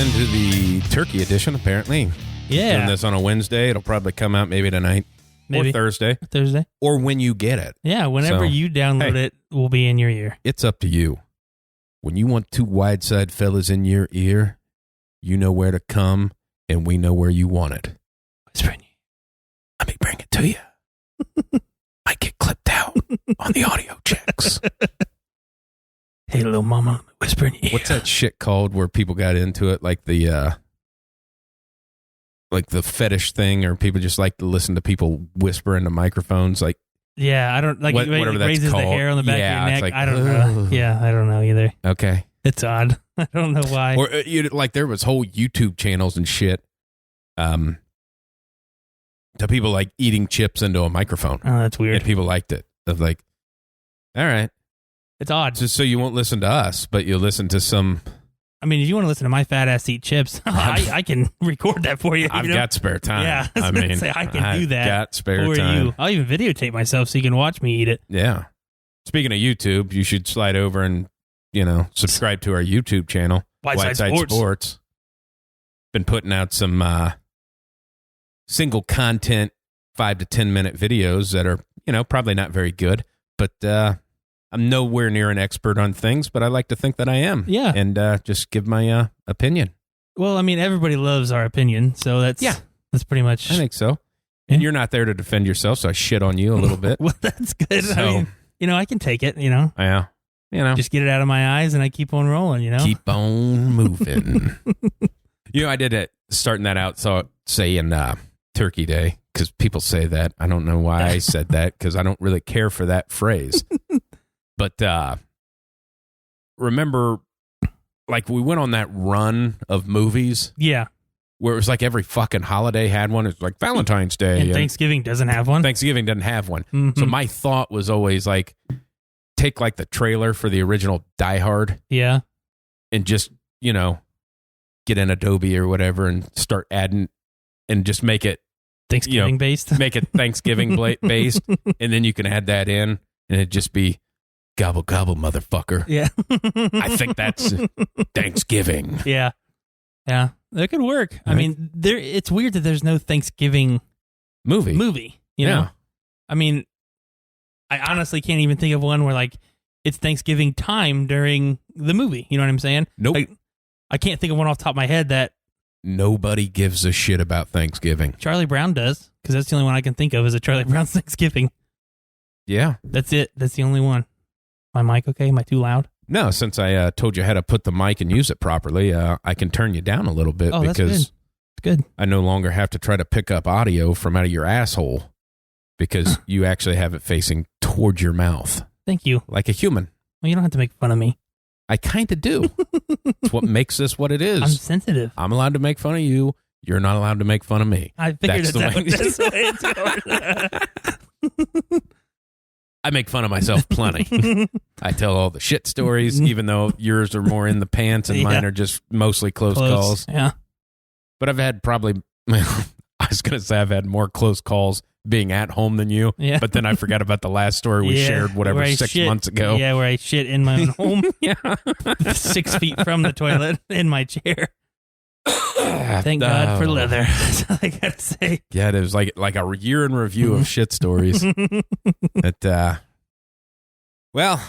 listening to the Turkey edition, apparently. Yeah. Doing this on a Wednesday. It'll probably come out maybe tonight. Maybe. Or Thursday. Thursday. Or when you get it. Yeah, whenever you download it, will be in your ear. It's up to you. When you want two wide-side fellas in your ear, you know where to come, and we know where you want it. Whispering. Let me bring it to you. Might get clipped out on the audio checks. Hey, little mama, whisper in your ear. What's that shit called where people got into it, like the fetish thing, or people just like to listen to people whisper into microphones, like Yeah, I don't like whatever it that's raises called. the hair on the back of your neck. It's like, I don't know. Yeah, I don't know either. Okay. It's odd. I don't know why. Or like there was whole YouTube channels and shit. To people like eating chips into a microphone. Oh, that's weird. And people liked it. Of like, all right. It's odd. Just so you won't listen to us, but you'll listen to some. I mean, if you want to listen to my fat ass eat chips, I can record that for you. I've got spare time. Yeah, I mean, I can do that. I've got spare for time. you. I'll even videotape myself so you can watch me eat it. Yeah. Speaking of YouTube, you should slide over and, subscribe to our YouTube channel. Whiteside Sports. Been putting out some single content 5 to 10 minute videos that are, probably not very good, but I'm nowhere near an expert on things, but I like to think that I am. Yeah. And just give my opinion. Well, I mean, everybody loves our opinion, so that's pretty much. I think so. And you're not there to defend yourself, so I shit on you a little bit. Well, that's good. So, I mean, I can take it, Yeah. Just get it out of my eyes and I keep on rolling, Keep on moving. I did it, starting that out, saying Turkey Day, because people say that. I don't know why I said that, because I don't really care for that phrase. But remember, like, we went on that run of movies. Yeah. Where it was like every fucking holiday had one. It's like Valentine's Day. And Thanksgiving doesn't have one. Thanksgiving doesn't have one. Mm-hmm. So my thought was always like, take like the trailer for the original Die Hard. Yeah. And just, get in Adobe or whatever and start adding and just make it Thanksgiving based. Make it Thanksgiving based. And then you can add that in and it'd just be gobble, gobble, motherfucker. Yeah. I think that's Thanksgiving. Yeah. Yeah. That could work. I mean, it's weird that there's no Thanksgiving movie, you know? I mean, I honestly can't even think of one where like it's Thanksgiving time during the movie. You know what I'm saying? Nope. Like, I can't think of one off the top of my head that nobody gives a shit about Thanksgiving. Charlie Brown does, because that's the only one I can think of is a Charlie Brown's Thanksgiving. Yeah. That's it. That's the only one. My mic okay? Am I too loud? No, since I told you how to put the mic and use it properly, I can turn you down a little bit because that's good. I no longer have to try to pick up audio from out of your asshole because you actually have it facing towards your mouth. Thank you. Like a human. Well, you don't have to make fun of me. I kind of do. It's what makes this what it is. I'm sensitive. I'm allowed to make fun of you. You're not allowed to make fun of me. I figured that's the way it's going. I make fun of myself plenty. I tell all the shit stories, even though yours are more in the pants and mine are just mostly close calls. Yeah. But I've had probably, I was going to say I've had more close calls being at home than you. Yeah. But then I forgot about the last story we shared, whatever, 6 months ago. Yeah, where I shit in my own home. Yeah. 6 feet from the toilet in my chair. Thank God for leather. That's all I got to say. Yeah, it was like a year in review of shit stories. Well,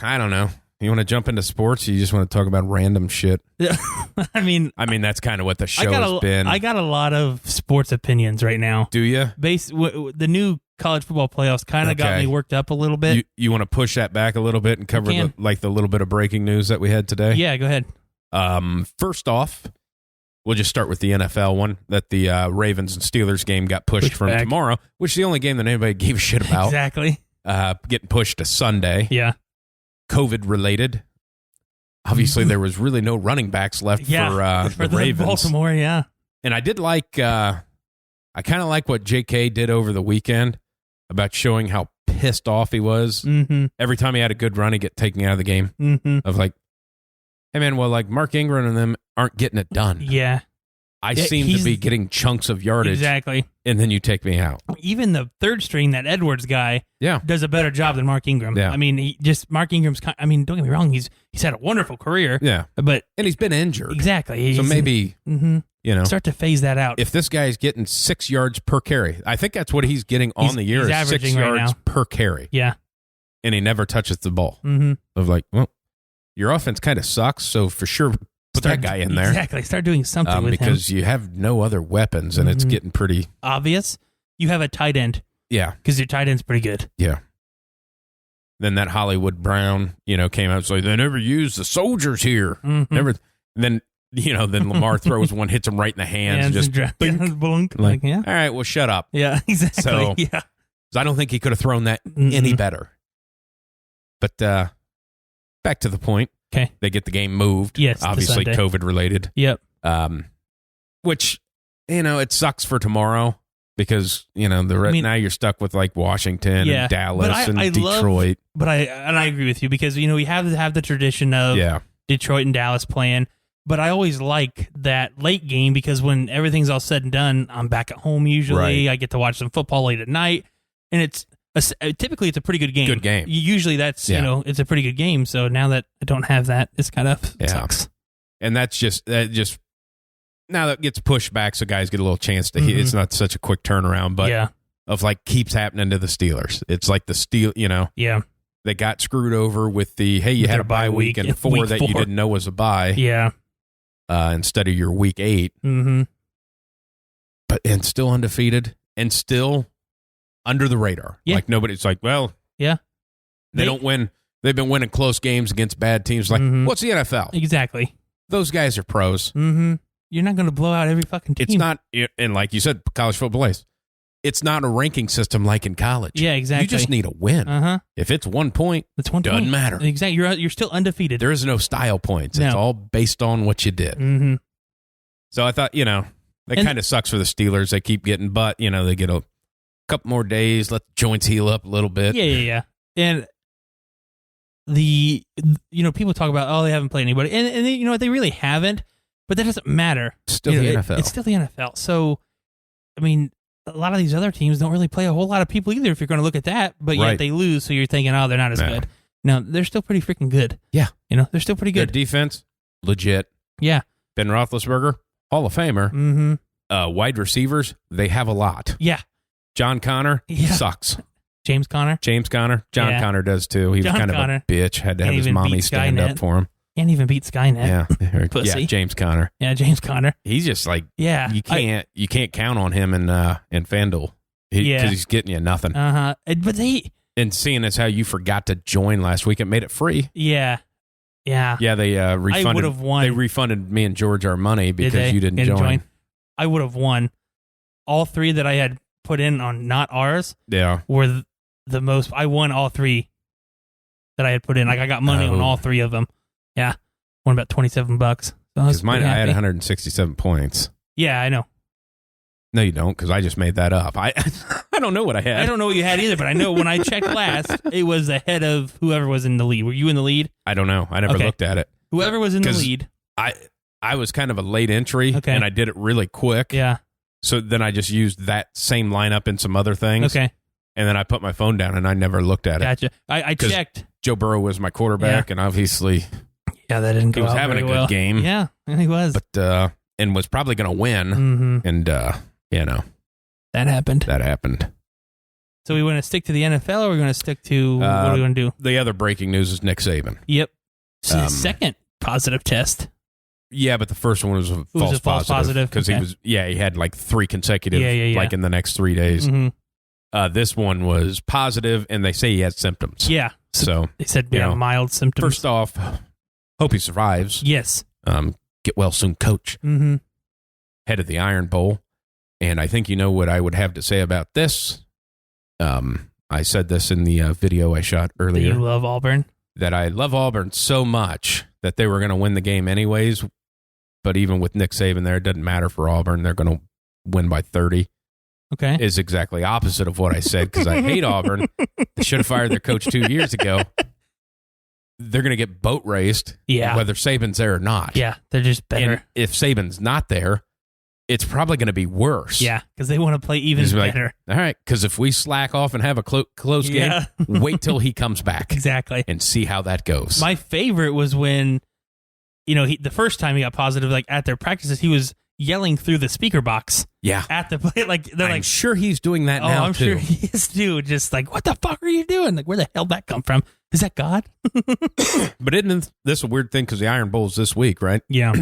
I don't know. You want to jump into sports? Or you just want to talk about random shit? Yeah. I mean, that's kind of what the show has been. I got a lot of sports opinions right now. Do you? The new college football playoffs kind of got me worked up a little bit. You want to push that back a little bit and cover the little bit of breaking news that we had today? Yeah, go ahead. First off, we'll just start with the NFL one, that the Ravens and Steelers game got pushed from back. tomorrow, which is the only game that anybody gave a shit about. Exactly. Getting pushed to Sunday. Yeah. COVID related. Obviously, there was really no running backs left for the Ravens. Baltimore, yeah. And I did I kind of like what J.K. did over the weekend about showing how pissed off he was. Mm-hmm. Every time he had a good run, he'd get taken out of the game. Mm-hmm. Of like, hey, man, well, like Mark Ingram and them aren't getting it done. Yeah. I seem to be getting chunks of yardage. Exactly. And then you take me out. Even the third string, that Edwards guy, does a better job than Mark Ingram. Yeah. I mean, Mark Ingram's, don't get me wrong, he's had a wonderful career. Yeah. And he's been injured. Exactly. So maybe, start to phase that out. If this guy's getting 6 yards per carry, I think that's what he's getting on the year, is 6 yards per carry. Yeah. And he never touches the ball. Mm-hmm. Of like, well, your offense kind of sucks, so for sure, put that guy in there. Exactly. Start doing something with him. Because you have no other weapons, and it's getting pretty obvious. You have a tight end. Yeah. Because your tight end's pretty good. Yeah. Then that Hollywood Brown, came out and said, they never use the soldiers here. Mm-hmm. Never. And then Lamar throws one, hits him right in the hands. Just blunk. Like, yeah. All right, well, shut up. Yeah, exactly. So, yeah. I don't think he could have thrown that any better. But back to the point. Okay. They get the game moved. Yes. Obviously, COVID related. Yep. Which, it sucks for tomorrow because, now you're stuck with like Washington and Dallas and Detroit. I agree with you because, we have the tradition of Detroit and Dallas playing. But I always like that late game because when everything's all said and done, I'm back at home usually. Right. I get to watch some football late at night. And typically it's a pretty good game. Good game. Usually that's, it's a pretty good game. So now that I don't have that, it's kind of sucks. And that just now that gets pushed back so guys get a little chance to hit. It's not such a quick turnaround, but of like keeps happening to the Steelers. It's like the Yeah. They got screwed over with the, hey, you had a bye week and four that you didn't know was a bye. Yeah. Instead of your week 8. Mm-hmm. And still undefeated and still under the radar. Yeah. Like nobody's like, well, they don't win. They've been winning close games against bad teams. Like, what's the NFL? Exactly. Those guys are pros. Mm-hmm. You're not going to blow out every fucking team. It's not, and like you said, college football plays. It's not a ranking system like in college. Yeah, exactly. You just need a win. Uh-huh. If it's 1 point, doesn't matter. Exactly. You're still undefeated. There is no style points. No. It's all based on what you did. Mm-hmm. So I thought, that kind of sucks for the Steelers. They keep getting, but, they get a couple more days, let the joints heal up a little bit. Yeah. And people talk about, they haven't played anybody. And they really haven't, but that doesn't matter. It's still the NFL. It's still the NFL. So, I mean, a lot of these other teams don't really play a whole lot of people either if you're going to look at that, but yet they lose, so you're thinking, they're not as good. No, they're still pretty freaking good. Yeah. They're still pretty good. Their defense, legit. Yeah. Ben Roethlisberger, Hall of Famer. Mm-hmm. Wide receivers, they have a lot. Yeah. John Connor, he sucks. James Conner. John Connor does too. He was kind of a bitch. Had to have his mommy stand up for him. Can't even beat Skynet. Yeah, James Conner. Yeah, James Conner. He's just like, you can't count on him in FanDuel because he's getting you nothing. But and seeing as how you forgot to join last week, it made it free. Yeah. They refunded. I would have won. They refunded me and George our money because you didn't join. I would have won. All 3 that I had put in on not ours. Were the most. I won all 3 that I had put in. Like I got money on all 3 of them. Yeah, won about $27. Because mine, I had 167 points. Yeah, I know. No, you don't, because I just made that up. I don't know what I had. I don't know what you had either, but I know when I checked last, it was ahead of whoever was in the lead. Were you in the lead? I don't know. I never looked at it. Whoever was in the lead. I was kind of a late entry, and I did it really quick. Yeah. So then I just used that same lineup in some other things. Okay. And then I put my phone down, and I never looked at it. Gotcha. I checked. Joe Burrow was my quarterback, and obviously... Yeah, that didn't go He was out having a very good well. game. Yeah, he was. But and was probably going to win. Mm-hmm. And, that happened. So we want to stick to the NFL, or we're going to stick to, what are we going to do? The other breaking news is Nick Saban. Yep. Second positive test. Yeah, but the first one was a false positive. Because he had like 3 consecutive, like in the next 3 days. Mm-hmm. This one was positive, and they say he had symptoms. Yeah. So they said mild symptoms. First off, hope he survives. Yes. Get well soon, coach. Mm-hmm. Head of the Iron Bowl. And I think you know what I would have to say about this. I said this in the video I shot earlier. That you love Auburn? That I love Auburn so much that they were going to win the game anyways. But even with Nick Saban there, it doesn't matter for Auburn. They're going to win by 30. Okay. Is exactly opposite of what I said because I hate Auburn. They should have fired their coach 2 years ago. They're going to get boat raced, whether Saban's there or not. Yeah, they're just better. And if Saban's not there, it's probably going to be worse. Yeah, because they want to play even better. All right, because if we slack off and have a close game, wait till he comes back. Exactly. And see how that goes. My favorite was when, the first time he got positive, like at their practices, he was yelling through the speaker box. Yeah. At the play, I'm sure he's doing that now, I'm too. sure he is, too. Just like, what the fuck are you doing? Like, where the hell did that come from? Is that God? But isn't this a weird thing? Because the Iron Bowl's this week, right? Yeah.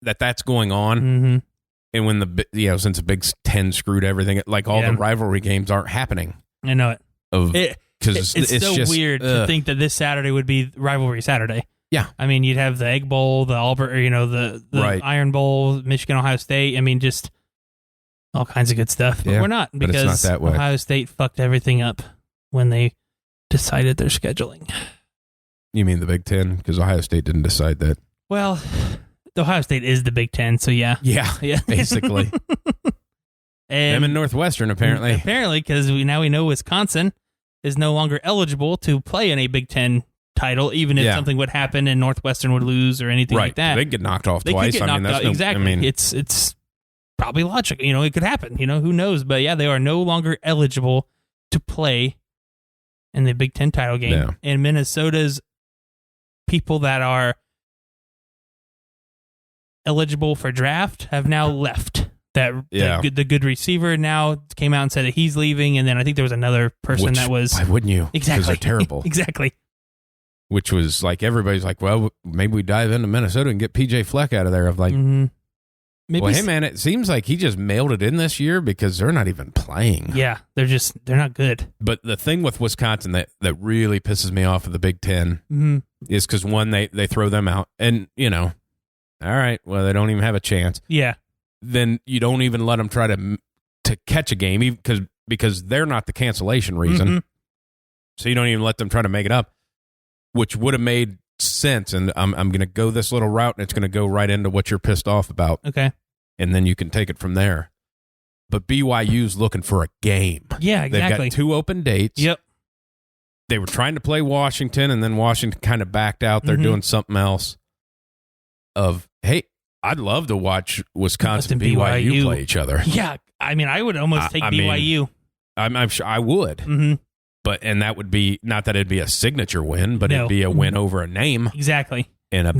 That's going on. Mm-hmm. And when since the Big Ten screwed everything, like all the rivalry games aren't happening. I know it. Because it's so just weird to think that this Saturday would be rivalry Saturday. Yeah. I mean, you'd have the Egg Bowl, the Albert, the right. Iron Bowl, Michigan, Ohio State. I mean, just all kinds of good stuff. But we're not, because but it's not that way. Ohio State fucked everything up when they decided their scheduling. You mean the Big Ten? Because Ohio State didn't decide that. Well, Ohio State is the Big Ten, so yeah. Yeah, basically. And them and Northwestern, apparently. Apparently, because now we know Wisconsin is no longer eligible to play in a Big Ten title, even if something would happen and Northwestern would lose or anything like that. They get knocked off they twice. Could get knocked out. Exactly. It's probably logical. It could happen. Who knows? But yeah, they are no longer eligible to play in the Big Ten title game. Yeah. And Minnesota's people that are eligible for draft have now left. The good receiver now came out and said that he's leaving, and then I think there was another person that was. Why wouldn't you? Exactly. Because they're terrible. Exactly. Which was like, everybody's like, well, maybe we dive into Minnesota and get PJ Fleck out of there. Of like, hey man, it seems like he just mailed it in this year because they're not even playing. Yeah, they're not good. But the thing with Wisconsin that really pisses me off of the Big Ten is because one, they throw them out, and all right, well, they don't even have a chance. Yeah. Then you don't even let them try to catch a game because they're not the cancellation reason. Mm-hmm. So you don't even let them try to make it up, which would have made sense. And I'm going to go this little route, and it's going to go right into what you're pissed off about. Okay. And then you can take it from there. But BYU's looking for a game. Yeah, exactly. They've got 2 open dates. Yep. They were trying to play Washington, and then Washington kind of backed out. They're doing something else. Hey, I'd love to watch Wisconsin BYU play each other. Yeah, I mean, I would almost take BYU. I'm sure I would. Mm-hmm. But that would be, not that it'd be a signature win, but it'd be a win over a name. Exactly. In a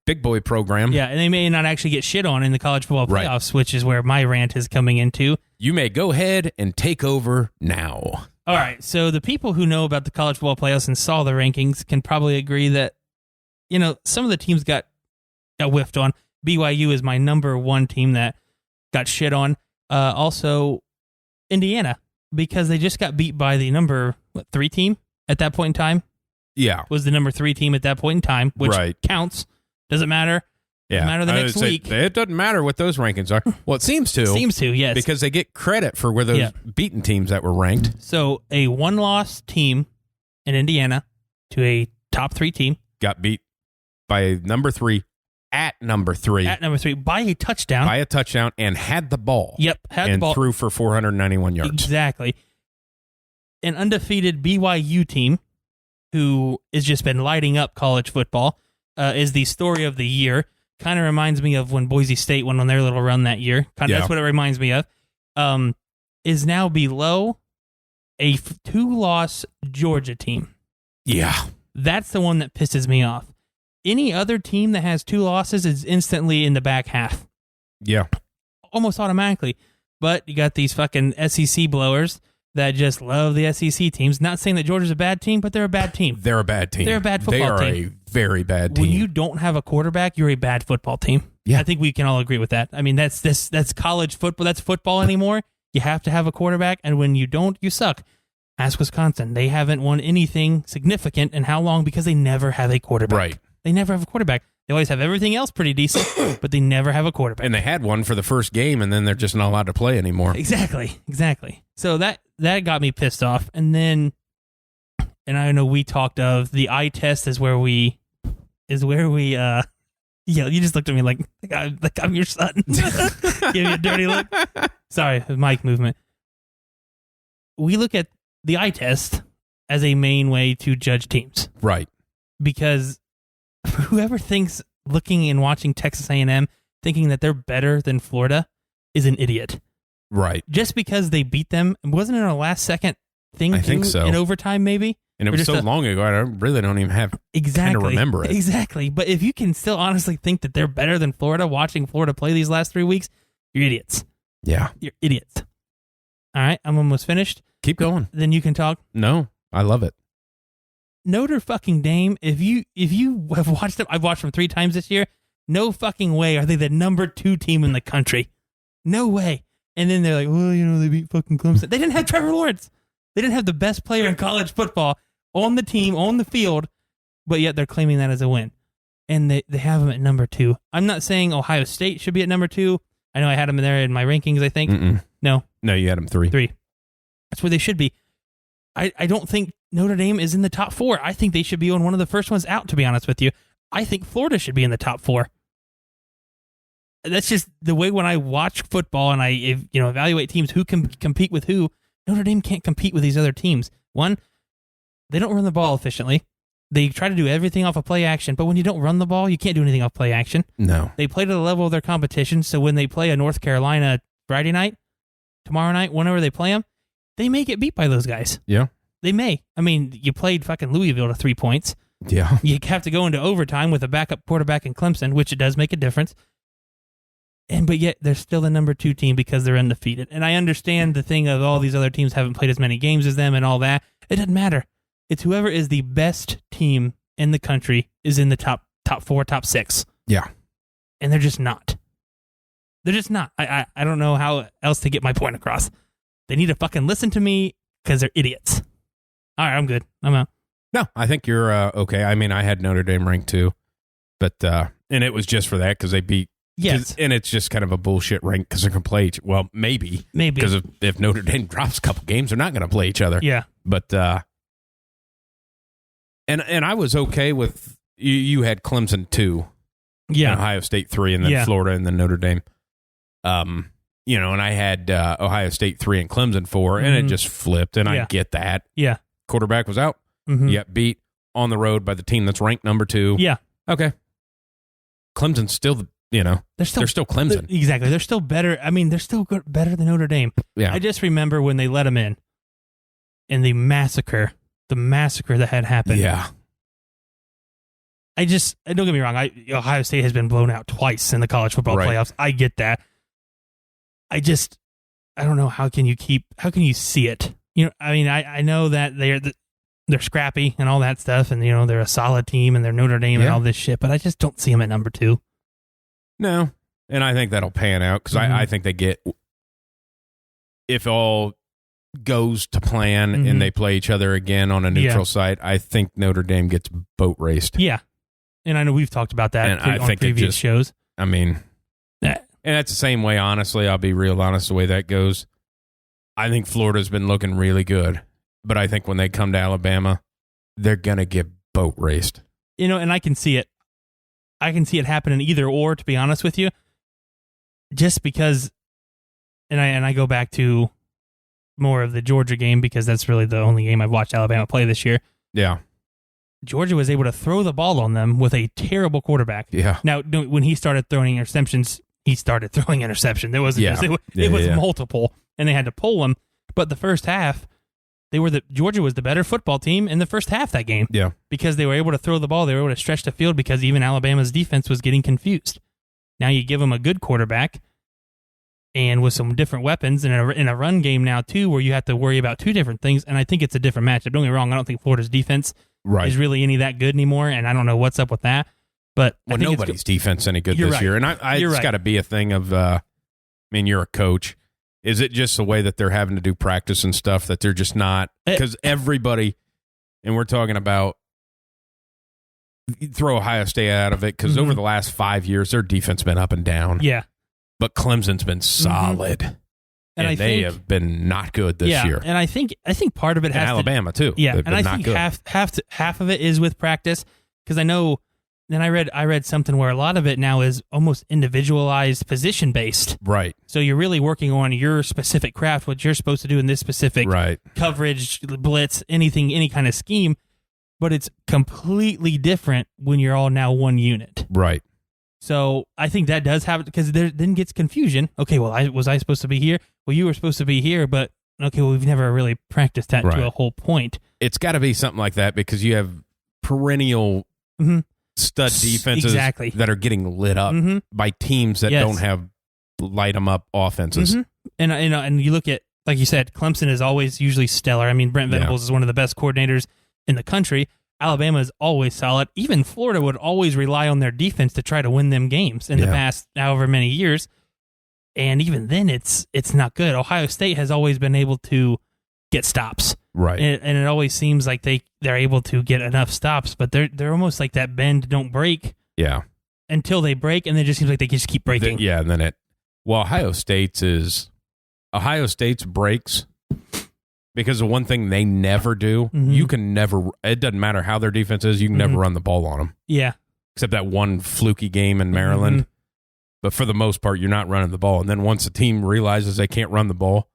big boy program. Yeah, and they may not actually get shit on in the college football playoffs, which is where my rant is coming into. You may go ahead and take over now. All right, so the people who know about the college football playoffs and saw the rankings can probably agree that, some of the teams got whiffed on. BYU is my number 1 team that got shit on. Also, Indiana, because they just got beat by the number 3 team at that point in time. Yeah. Was the number 3 team at that point in time, which counts. Doesn't matter. Yeah. Doesn't matter the next week. It doesn't matter what those rankings are. Well, it seems to. Yes. Because they get credit for where those beaten teams that were ranked. So a 1-loss team in Indiana to a top 3 team. Got beat by number 3 at number 3. At number 3 by a touchdown. And had the ball. Yep. Had the ball. And threw for 491 yards. Exactly. An undefeated BYU team who has just been lighting up college football is the story of the year. Kind of reminds me of when Boise State went on their little run that year. That's what it reminds me of. Is now below a 2-loss Georgia team. Yeah. That's the one that pisses me off. Any other team that has 2 losses is instantly in the back half. Yeah. Almost automatically. But you got these fucking SEC blowers that just love the SEC teams. Not saying that Georgia's a bad team, but they're a bad team. They're a bad team. They're a bad football team. They are a very bad team. When you don't have a quarterback, you're a bad football team. Yeah. I think we can all agree with that. I mean, that's college football. That's football anymore. You have to have a quarterback, and when you don't, you suck. Ask Wisconsin. They haven't won anything significant in how long? Because they never have a quarterback. Right. They never have a quarterback. They always have everything else pretty decent, but they never have a quarterback. And they had one for the first game, and then they're just not allowed to play anymore. Exactly. So that got me pissed off. And then, and I know we talked of the eye test is where we, yeah, you just looked at me like I'm your son. Give me a dirty look. Sorry, mic movement. We look at the eye test as a main way to judge teams. Right. Because whoever thinks looking and watching Texas A&M thinking that they're better than Florida is an idiot. Right. Just because they beat them, wasn't it a last second thing? I think so. In overtime, maybe. And it was so long ago, I really don't even have time to remember it. Exactly. But if you can still honestly think that they're better than Florida, watching Florida play these last 3 weeks, you're idiots. Yeah. You're idiots. All right, I'm almost finished. Keep going. Then you can talk. No, I love it. Notre fucking Dame, if you have watched them, I've watched them 3 times this year, no fucking way are they the number 2 team in the country. No way. And then they're like, well, they beat fucking Clemson. They didn't have Trevor Lawrence. They didn't have the best player in college football on the team, on the field, but yet they're claiming that as a win. And they have them at number 2. I'm not saying Ohio State should be at number 2. I know I had them there in my rankings, I think. Mm-mm. No, you had them 3. 3. That's where they should be. I don't think Notre Dame is in the top 4. I think they should be on one of the first ones out, to be honest with you. I think Florida should be in the top 4. That's just the way when I watch football and I evaluate teams who can compete with who. Notre Dame can't compete with these other teams. One, they don't run the ball efficiently. They try to do everything off of play action, but when you don't run the ball, you can't do anything off play action. No. They play to the level of their competition, so when they play a North Carolina Friday night, tomorrow night, whenever they play them, they may get beat by those guys. Yeah. They may. I mean, you played fucking Louisville to 3 points. Yeah. You have to go into overtime with a backup quarterback in Clemson, which it does make a difference. But yet they're still the number 2 team because they're undefeated. And I understand the thing of all these other teams haven't played as many games as them and all that. It doesn't matter. It's whoever is the best team in the country is in the top 4, top 6. Yeah. And they're just not. They're just not. I don't know how else to get my point across. They need to fucking listen to me because they're idiots. All right, I'm good. I'm out. No, I think you're okay. I mean, I had Notre Dame ranked 2, but and it was just for that because they beat. Yes. And it's just kind of a bullshit rank because they're going to play each. Well, maybe because if Notre Dame drops a couple games, they're not going to play each other. Yeah. But and I was okay with you had Clemson 2, yeah, and Ohio State 3, and then Florida, and then Notre Dame. And I had Ohio State 3 and Clemson 4, and it just flipped. And I get that. Yeah. Quarterback was out. Mm-hmm. You got beat on the road by the team that's ranked number 2. Yeah. Okay. Clemson's still they're still Clemson. Exactly. They're still better. I mean, they're still better than Notre Dame. Yeah. I just remember when they let them in and the massacre that had happened. Yeah. Don't get me wrong. Ohio State has been blown out twice in the college football playoffs. I get that. I don't know. How can you see it? I know that they're scrappy and all that stuff, and they're a solid team and they're Notre Dame and all this shit, but I just don't see them at number 2. No, and I think that'll pan out because I think they get, if all goes to plan and they play each other again on a neutral site, I think Notre Dame gets boat raced. Yeah, and I know we've talked about that on previous shows. I mean, and that's the same way, honestly, I'll be real honest the way that goes. I think Florida's been looking really good, but I think when they come to Alabama, they're going to get boat raced. And I can see it. I can see it happening either or, to be honest with you. Just because, and I go back to more of the Georgia game because that's really the only game I've watched Alabama play this year. Yeah. Georgia was able to throw the ball on them with a terrible quarterback. Yeah. Now, when he started throwing interceptions, There wasn't it was multiple, and they had to pull them. But the first half, Georgia was the better football team in the first half that game. Yeah. Because they were able to throw the ball, they were able to stretch the field because even Alabama's defense was getting confused. Now you give them a good quarterback and with some different weapons and in a run game now too, where you have to worry about 2 different things. And I think it's a different matchup. Don't get me wrong, I don't think Florida's defense is really any that good anymore, and I don't know what's up with that. But nobody's defense any good this year, and it's got to be a thing of. You're a coach. Is it just the way that they're having to do practice and stuff that they're just not? Because everybody, and we're talking about, throw Ohio State out of it because over the last 5 years, their defense been up and down. Yeah. But Clemson's been solid. And they have been not good this year. And I think part of it has and Alabama too. Yeah, and I think half of it is with practice because I know. Then I read something where a lot of it now is almost individualized, position based. Right. So you're really working on your specific craft, what you're supposed to do in this specific coverage, blitz, anything, any kind of scheme. But it's completely different when you're all now one unit. Right. So I think that does happen because there then gets confusion. Okay, well, was I supposed to be here? Well, you were supposed to be here, but okay, well, we've never really practiced that to a whole point. It's got to be something like that because you have perennial stud defenses that are getting lit up by teams that don't have light them up offenses. And you look at, like you said, Clemson is always usually stellar. I mean, Brent Venables is one of the best coordinators in the country. Alabama is always solid. Even Florida would always rely on their defense to try to win them games in the past however many years. And even then, it's not good. Ohio State has always been able to get stops. Right. And it always seems like they're able to get enough stops, but they're almost like that bend, don't break. Yeah. Until they break, and then it just seems like they just keep breaking. And then Ohio State's breaks because of one thing they never do. You can never, it doesn't matter how their defense is, you can never run the ball on them. Yeah. Except that one fluky game in Maryland. But for the most part, you're not running the ball. And then once a team realizes they can't run the ball,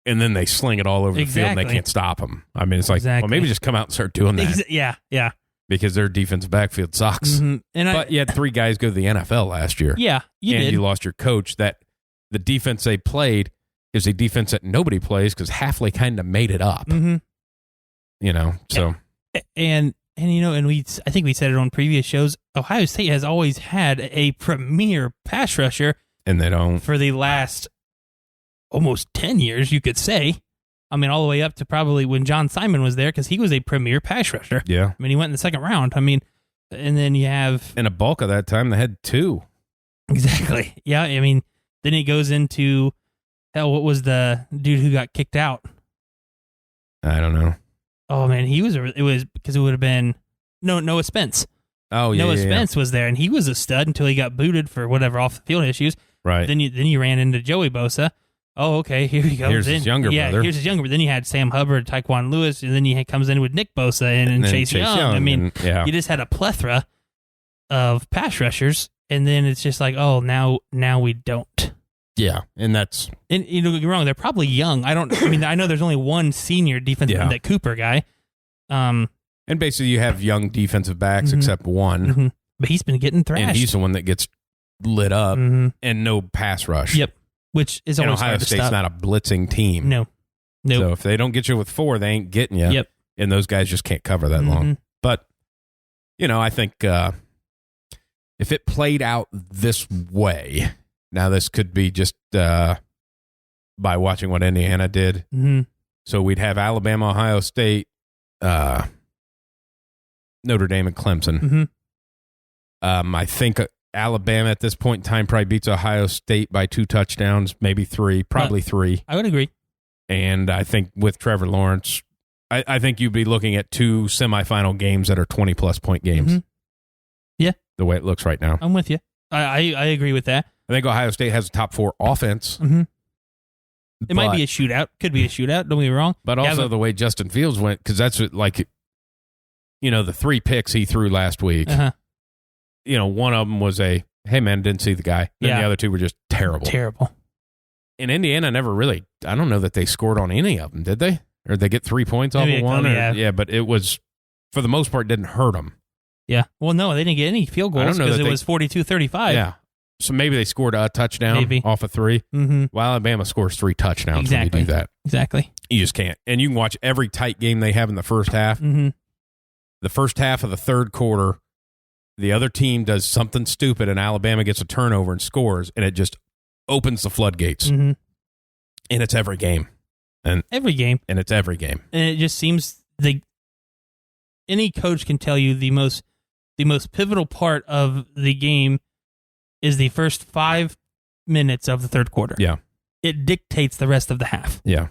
and then they sling it all over the field and they can't stop them. I mean, it's like, well, maybe just come out and start doing that. Yeah. Because their defensive backfield sucks. But you had 3 guys go to the NFL last year. Yeah, you did. You lost your coach. That the defense they played is a defense that nobody plays because Hafley kind of made it up. You know, so. And I think we said it on previous shows, Ohio State has always had a premier pass rusher. And they don't. For the last almost 10 years, you could say. I mean, all the way up to probably when John Simon was there, because he was a premier pass rusher. Yeah. I mean, he went in the second round. I mean, and then you have... In a bulk of that time, they had 2. Exactly. Yeah, I mean, then he goes into... Hell, what was the dude who got kicked out? I don't know. Oh, man, it was because it would have been... Noah Spence. Oh, yeah. Noah Spence was there, and he was a stud until he got booted for whatever off-the-field issues. Right. Then you ran into Joey Bosa. Oh, okay, here he goes. Here's his younger brother. Here's his younger brother. Then you had Sam Hubbard, Tyquan Lewis, and then he comes in with Nick Bosa and Chase Young. I mean, you just had a plethora of pass rushers, and then it's just like, oh, now we don't. Yeah, and that's... And you don't get me wrong, they're probably young. I know there's only one senior defensive end, that Cooper guy. And basically you have young defensive backs except one. But he's been getting thrashed. And he's the one that gets lit up and no pass rush. Yep. Which is always Ohio hard to State's stop. not a blitzing team. No. So if they don't get you with 4, they ain't getting you. Yep. And those guys just can't cover that long. But, I think if it played out this way, now this could be just by watching what Indiana did. So we'd have Alabama, Ohio State, Notre Dame, and Clemson. I think Alabama at this point in time probably beats Ohio State by 2 touchdowns, maybe 3, probably 3. I would agree. And I think with Trevor Lawrence, I think you'd be looking at 2 semifinal games that are 20-plus point games. Yeah. The way it looks right now. I'm with you. I agree with that. I think Ohio State has a top 4 offense. It might be a shootout. Could be a shootout. Don't get me wrong. But also the way Justin Fields went, because that's the 3 picks he threw last week. One of them was hey man, didn't see the guy. Then the other 2 were just terrible. And Indiana never really, I don't know that they scored on any of them, did they? Or did they get 3 points off of one? But it was, for the most part, didn't hurt them. Yeah. Well, no, they didn't get any field goals because it was 42-35. Yeah. So maybe they scored a touchdown off of 3. Well, Alabama scores 3 touchdowns when you do that. Exactly. You just can't. And you can watch every tight game they have in the first half. The first half of the third quarter, the other team does something stupid and Alabama gets a turnover and scores, and it just opens the floodgates. And it's every game. And it's every game. And it just seems any coach can tell you the most pivotal part of the game is the first 5 minutes of the third quarter. Yeah. It dictates the rest of the half. Yeah.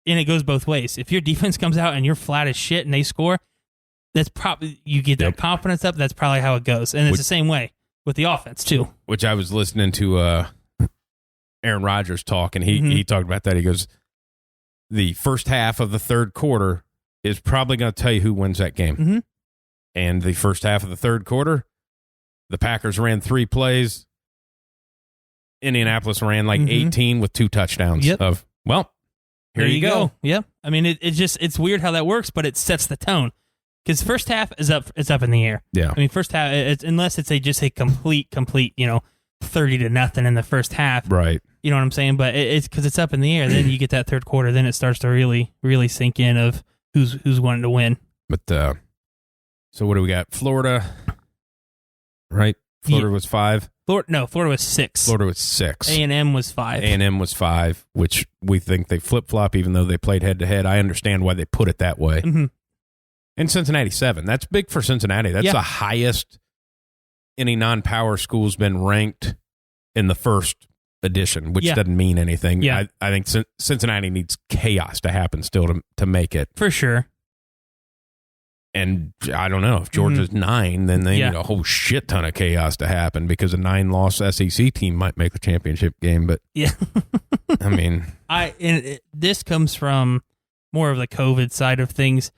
And it goes both ways. If your defense comes out and you're flat as shit and they score, that's probably, you get that confidence up, that's probably how it goes. And it's the same way with the offense, too. Which I was listening to Aaron Rodgers talk, and he talked about that. He goes, the first half of the third quarter is probably going to tell you who wins that game. And the first half of the third quarter, the Packers ran 3 plays. Indianapolis ran 18 with 2 touchdowns. Here you go. Yep. I mean, it's weird how that works, but it sets the tone. because first half is up. It's up in the air. Yeah. I mean, first half, unless it's just a complete, 30-0 in the first half. Right. You know what I'm saying? But it's because it's up in the air. Then you get that third quarter. Then it starts to really, really sink in of who's wanting to win. But so what do we got? Florida, right? Florida was 5. Florida was 6. Florida was 6. A&M was 5. A&M was 5, which we think they flip-flop even though they played head-to-head. I understand why they put it that way. Mm-hmm. And Cincinnati 7. That's big for Cincinnati. That's the highest any non-power school's been ranked in the first edition, which doesn't mean anything. Yeah. I think Cincinnati needs chaos to happen still to make it. For sure. And I don't know, if Georgia's 9, then they need a whole shit ton of chaos to happen because a 9-loss SEC team might make the championship game. But yeah, I mean, this comes from more of the COVID side of things.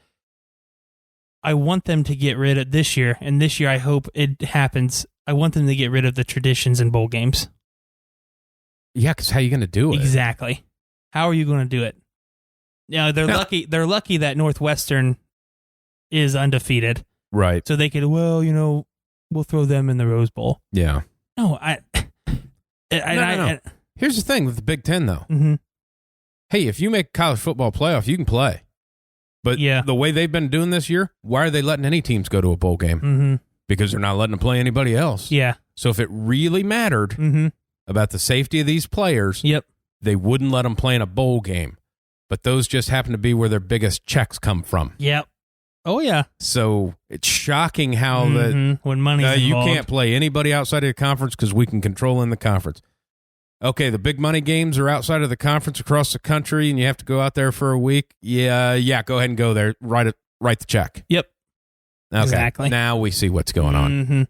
I want them to get rid of this year, and this year I hope it happens. I want them to get rid of the traditions in bowl games. Yeah, because how are you going to do it? Exactly. How are you going to do it? They're lucky. They're lucky that Northwestern is undefeated, right? So they could, we'll throw them in the Rose Bowl. Yeah. No, No. Here's the thing with the Big Ten, though. Mm-hmm. Hey, if you make college football playoff, you can play. But the way they've been doing this year, why are they letting any teams go to a bowl game? Mm-hmm. Because they're not letting them play anybody else. Yeah. So if it really mattered about the safety of these players, they wouldn't let them play in a bowl game. But those just happen to be where their biggest checks come from. Yep. Oh, yeah. So it's shocking how when money's involved, you can't play anybody outside of the conference because we can control in the conference. Okay, the big money games are outside of the conference across the country, and you have to go out there for a week. Yeah, go ahead and go there. Write the check. Yep. Okay. Exactly. Now we see what's going on. Mm-hmm.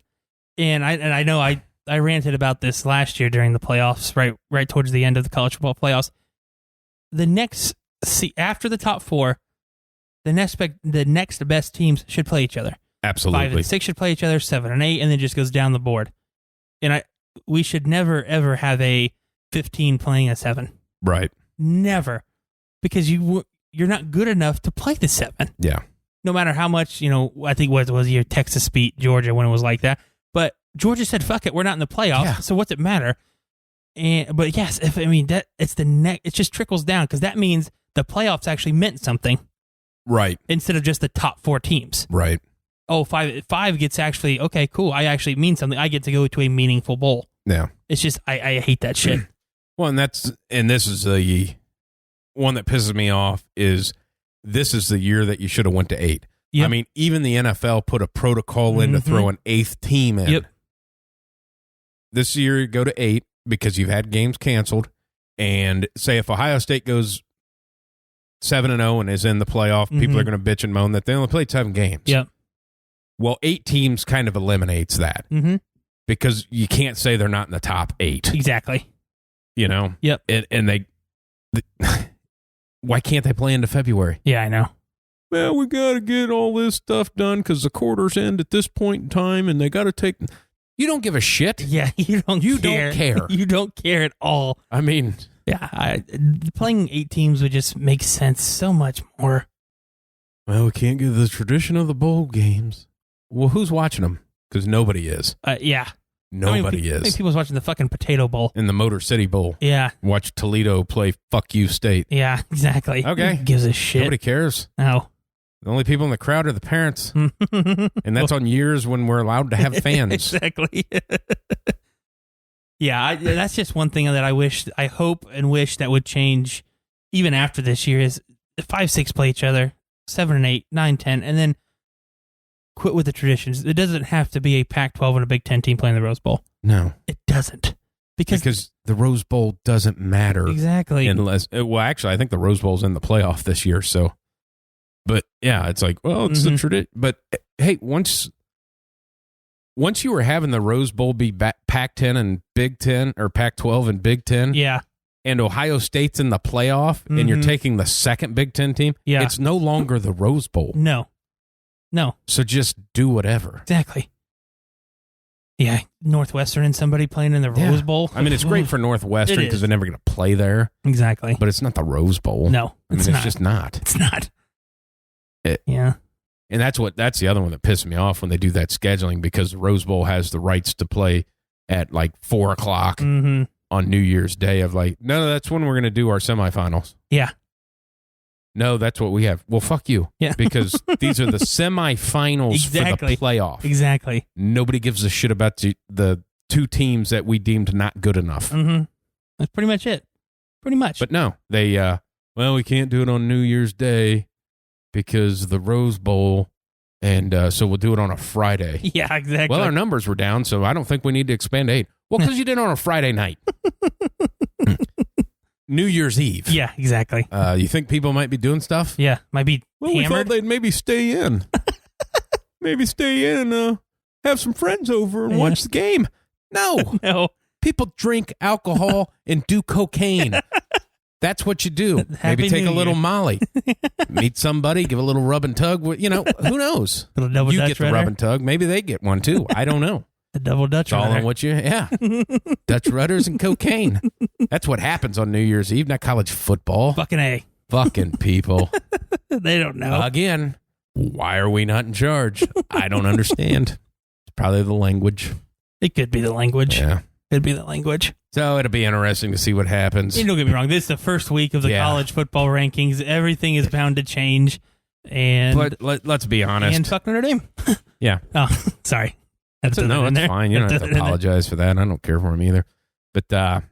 And I know I ranted about this last year during the playoffs, right towards the end of the college football playoffs. After the top 4, the next best teams should play each other. Absolutely. 5 and 6 should play each other, 7 and 8, and then just goes down the board. And we should never ever have a 15 playing a 7. Right. Never, because you're not good enough to play the 7. Yeah. No matter how much, I think what was your Texas beat Georgia when it was like that. But Georgia said, "Fuck it, we're not in the playoffs, so what's it matter?" But yes, it just trickles down because that means the playoffs actually meant something. Right. Instead of just the top 4 teams. Right. Oh, 5 gets actually, okay, cool. I actually mean something. I get to go to a meaningful bowl. Yeah. It's just, I hate that shit. Well, and this is the one that pisses me off is this is the year that you should have went to 8. Yep. I mean, even the NFL put a protocol in to throw an 8th team in. Yep. This year, you go to 8 because you've had games canceled. And say if Ohio State goes 7-0 and is in the playoff, people are going to bitch and moan that they only played 7 games. Yep. Well, 8 teams kind of eliminates that because you can't say they're not in the top 8. Exactly. Yep. And why can't they play into February? Yeah, I know. Well, we got to get all this stuff done because the quarters end at this point in time, and they got to take. You don't give a shit. Yeah, you don't care. You don't care at all. I mean, yeah, playing 8 teams would just make sense so much more. Well, we can't get the tradition of the bowl games. Well, who's watching them? Because nobody is. Yeah. Nobody is. How many people's watching the fucking Potato Bowl? In the Motor City Bowl. Yeah. Watch Toledo play Fuck You State. Yeah, exactly. Okay. Who gives a shit? Nobody cares. No. The only people in the crowd are the parents. And that's on years when we're allowed to have fans. Exactly. Yeah, that's just one thing that I hope and wish that would change even after this year is 5, 6 play each other, 7 and 8, 9, 10, and then quit with the traditions. It doesn't have to be a Pac-12 and a Big Ten team playing the Rose Bowl. No. It doesn't. Because the Rose Bowl doesn't matter. Exactly. Actually, I think the Rose Bowl's in the playoff this year, so. But, yeah, it's like, well, it's the tradition. But, hey, once you were having the Rose Bowl be Pac-10 and Big Ten, or Pac-12 and Big Ten. Yeah. And Ohio State's in the playoff, and you're taking the second Big Ten team. Yeah. It's no longer the Rose Bowl. No. So just do whatever. Exactly. Yeah, Northwestern and somebody playing in the Rose Bowl. I mean, it's great for Northwestern because they're never going to play there. Exactly. But it's not the Rose Bowl. No, it's just not. It's not. Yeah. And that's the other one that pisses me off when they do that scheduling, because the Rose Bowl has the rights to play at like 4 o'clock Mm-hmm. on New Year's Day. Of like, no, that's when we're going to do our semifinals. Yeah. No, that's what we have. Well, fuck you. Yeah. Because these are the semifinals Exactly. for the playoff. Exactly. Nobody gives a shit about the two teams that we deemed not good enough. Mm-hmm. That's pretty much it. Pretty much. But no, they, well, we can't do it on New Year's Day because the Rose Bowl, and so we'll do it on a Friday. Yeah, exactly. Well, our numbers were down, so I don't think we need to expand 8. Well, because you did it on a Friday night. New Year's Eve. Yeah, exactly. You think people might be doing stuff? Yeah, might be Well, we hammered. thought they'd maybe stay in. Maybe stay in and have some friends over and watch the game. No. No. People drink alcohol and do cocaine. That's what you do. Happy Maybe take New a little Year. Molly. Meet somebody, give a little rub and tug. You know, who knows? Little double You Dutch get the rudder. rub and tug. Maybe they get one too. I don't know. The double Dutch It's all rudder. on what you, Dutch rudders and cocaine. That's what happens on New Year's Eve, not college football. Fucking A. Fucking people. They don't know. Again, why are we not in charge? I don't understand. It's probably the language. It could be the language. Yeah. Could be the language. So it'll be interesting to see what happens. And don't get me wrong. This is the first week of the Yeah. college football rankings. Everything is bound to change. And But let's be honest. and fuck Notre Dame. Yeah. Oh, sorry. Had to throw that No, in it's there. fine. You don't Had have throw to that in there. apologize for that. I don't care for him either. But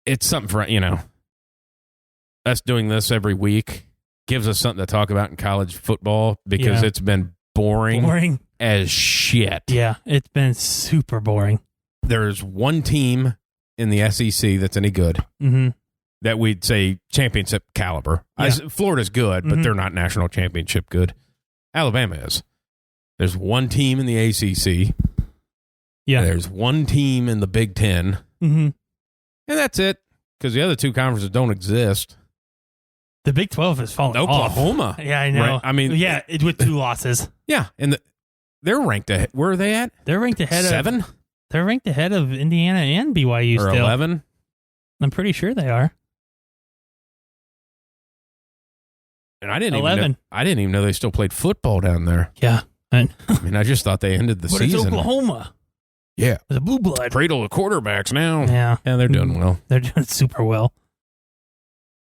it's something for, us doing this every week gives us something to talk about in college football, because Yeah. it's been boring as shit. Yeah, it's been super boring. There's one team in the SEC that's any good Mm-hmm. that we'd say championship caliber. Yeah. Florida's good, but Mhm. they're not national championship good. Alabama is. There's one team in the ACC. Yeah. There's one team in the Big Ten. Mm-hmm. And that's it, because the other two conferences don't exist. The Big 12 has fallen Oklahoma. off. Yeah, I know. Right? I mean, yeah, with 2 losses. Yeah, and they're ranked ahead. Where are they at? They're ranked ahead 7 of They're ranked ahead of Indiana and BYU or still. 11? I'm pretty sure they are. And I didn't 11. even know they still played football down there. Yeah. I mean, I just thought they ended the But season. it's Oklahoma. Yeah, The blue blood. cradle of quarterbacks now. Yeah. Yeah, they're doing well. They're doing super well.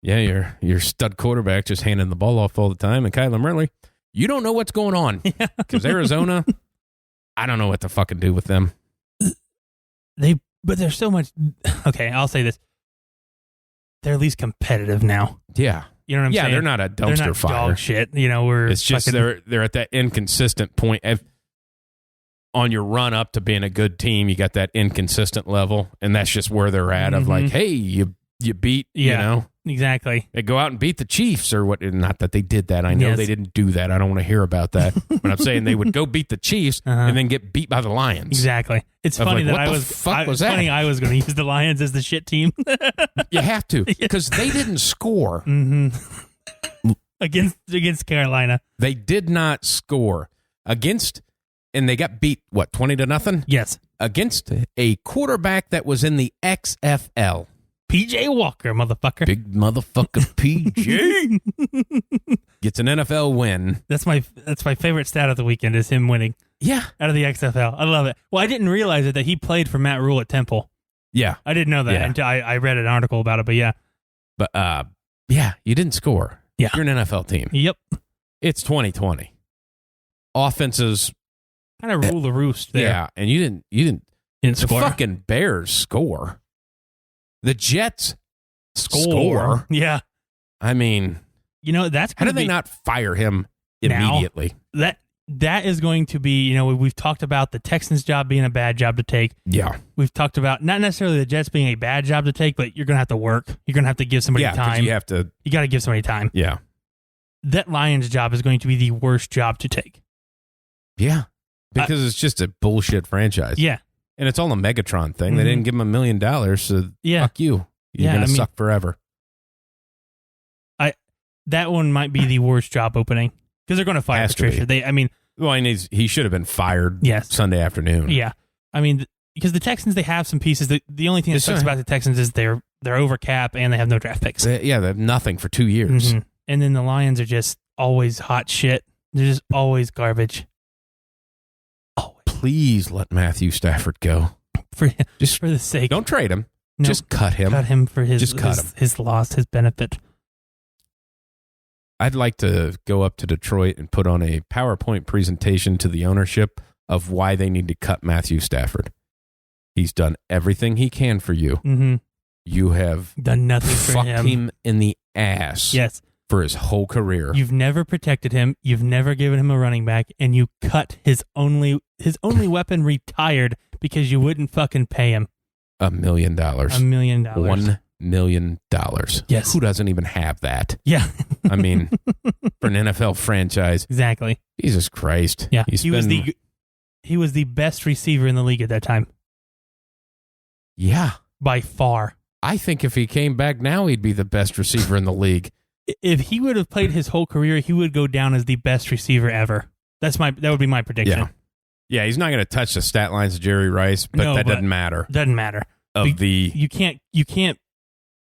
Yeah, your stud quarterback just handing the ball off all the time, and Kyler Murray, you don't know what's going on, because Arizona, I don't know what to fucking do with them. But there's so much. Okay, I'll say this. They're at least competitive now. Yeah, You know what I'm saying? they're not a They're dumpster not fire. dog shit. We're It's just fucking, they're at that inconsistent point. On your run up to being a good team, you got that inconsistent level, and that's just where they're at. Of like, Mhm. hey, you beat, Yeah. exactly. they go out and beat the Chiefs or what? Not that they did that. I know Yes. they didn't do that. I don't want to hear about that. But I'm saying they would go beat the Chiefs Uh-huh. and then get beat by the Lions. Exactly. It's I was funny like, that what I the was. fuck was it's funny that? I was going to use the Lions as the shit team. You have to, because they didn't score. hmm against Carolina. They did not score against, and they got beat, 20-0? Yes. Against a quarterback that was in the XFL. PJ Walker, motherfucker. Big motherfucker PJ gets an NFL win. That's my favorite stat of the weekend is him winning Yeah. out of the XFL. I love it. Well, I didn't realize it that he played for Matt Rule at Temple. Yeah. I didn't know that Yeah. until I read an article about it. But yeah. But, yeah, you didn't score. Yeah. You're an NFL team. Yep. It's 2020. Offenses, Kind of rule the roost there. yeah, and you didn't Didn't the score. fucking Bears score. The Jets score. Yeah. I mean, That's how gonna did they be- not fire him Now? immediately? That is going to be, we've talked about the Texans' job being a bad job to take. Yeah. We've talked about not necessarily the Jets being a bad job to take, but you're going to have to work. You're going to have to give somebody Yeah, because time. you have to, You got to give somebody time. yeah. That Lions job is going to be the worst job to take. Yeah. Because it's just a bullshit franchise. Yeah. And it's all a Megatron thing. They Mhm. didn't give him $1 million, so Yeah. fuck you. You're Yeah, going I to mean- suck forever. That one might be the worst job opening because they're going to fire Has to be. Patricia. Well, and he should have been fired Yes. Sunday afternoon. Yeah. Because the Texans, they have some pieces. The only thing that Yes, sucks sir. about the Texans is they're over cap and they have no draft picks. They have nothing for 2 years. Mhm. And then the Lions are just always hot shit. They're just always garbage. Always. Please let Matthew Stafford go. For the sake. Don't trade him. No, just cut him. Cut him for his loss, his benefit. I'd like to go up to Detroit and put on a PowerPoint presentation to the ownership of why they need to cut Matthew Stafford. He's done everything he can for you. Mm-hmm. You have done nothing for him. Fucked him in the ass. Yes. For his whole career. You've never protected him. You've never given him a running back, and you cut his only weapon retired because you wouldn't fucking pay him. $1 million. $1 million. $1 million. Yes. Who doesn't even have that? Yeah. I mean, for an NFL franchise. Exactly. Jesus Christ. Yeah. He was the best receiver in the league at that time. Yeah. By far. I think if he came back now, he'd be the best receiver in the league. If he would have played his whole career, he would go down as the best receiver ever. That would be my prediction. Yeah, he's not going to touch the stat lines of Jerry Rice, but that doesn't matter. Doesn't matter. You can't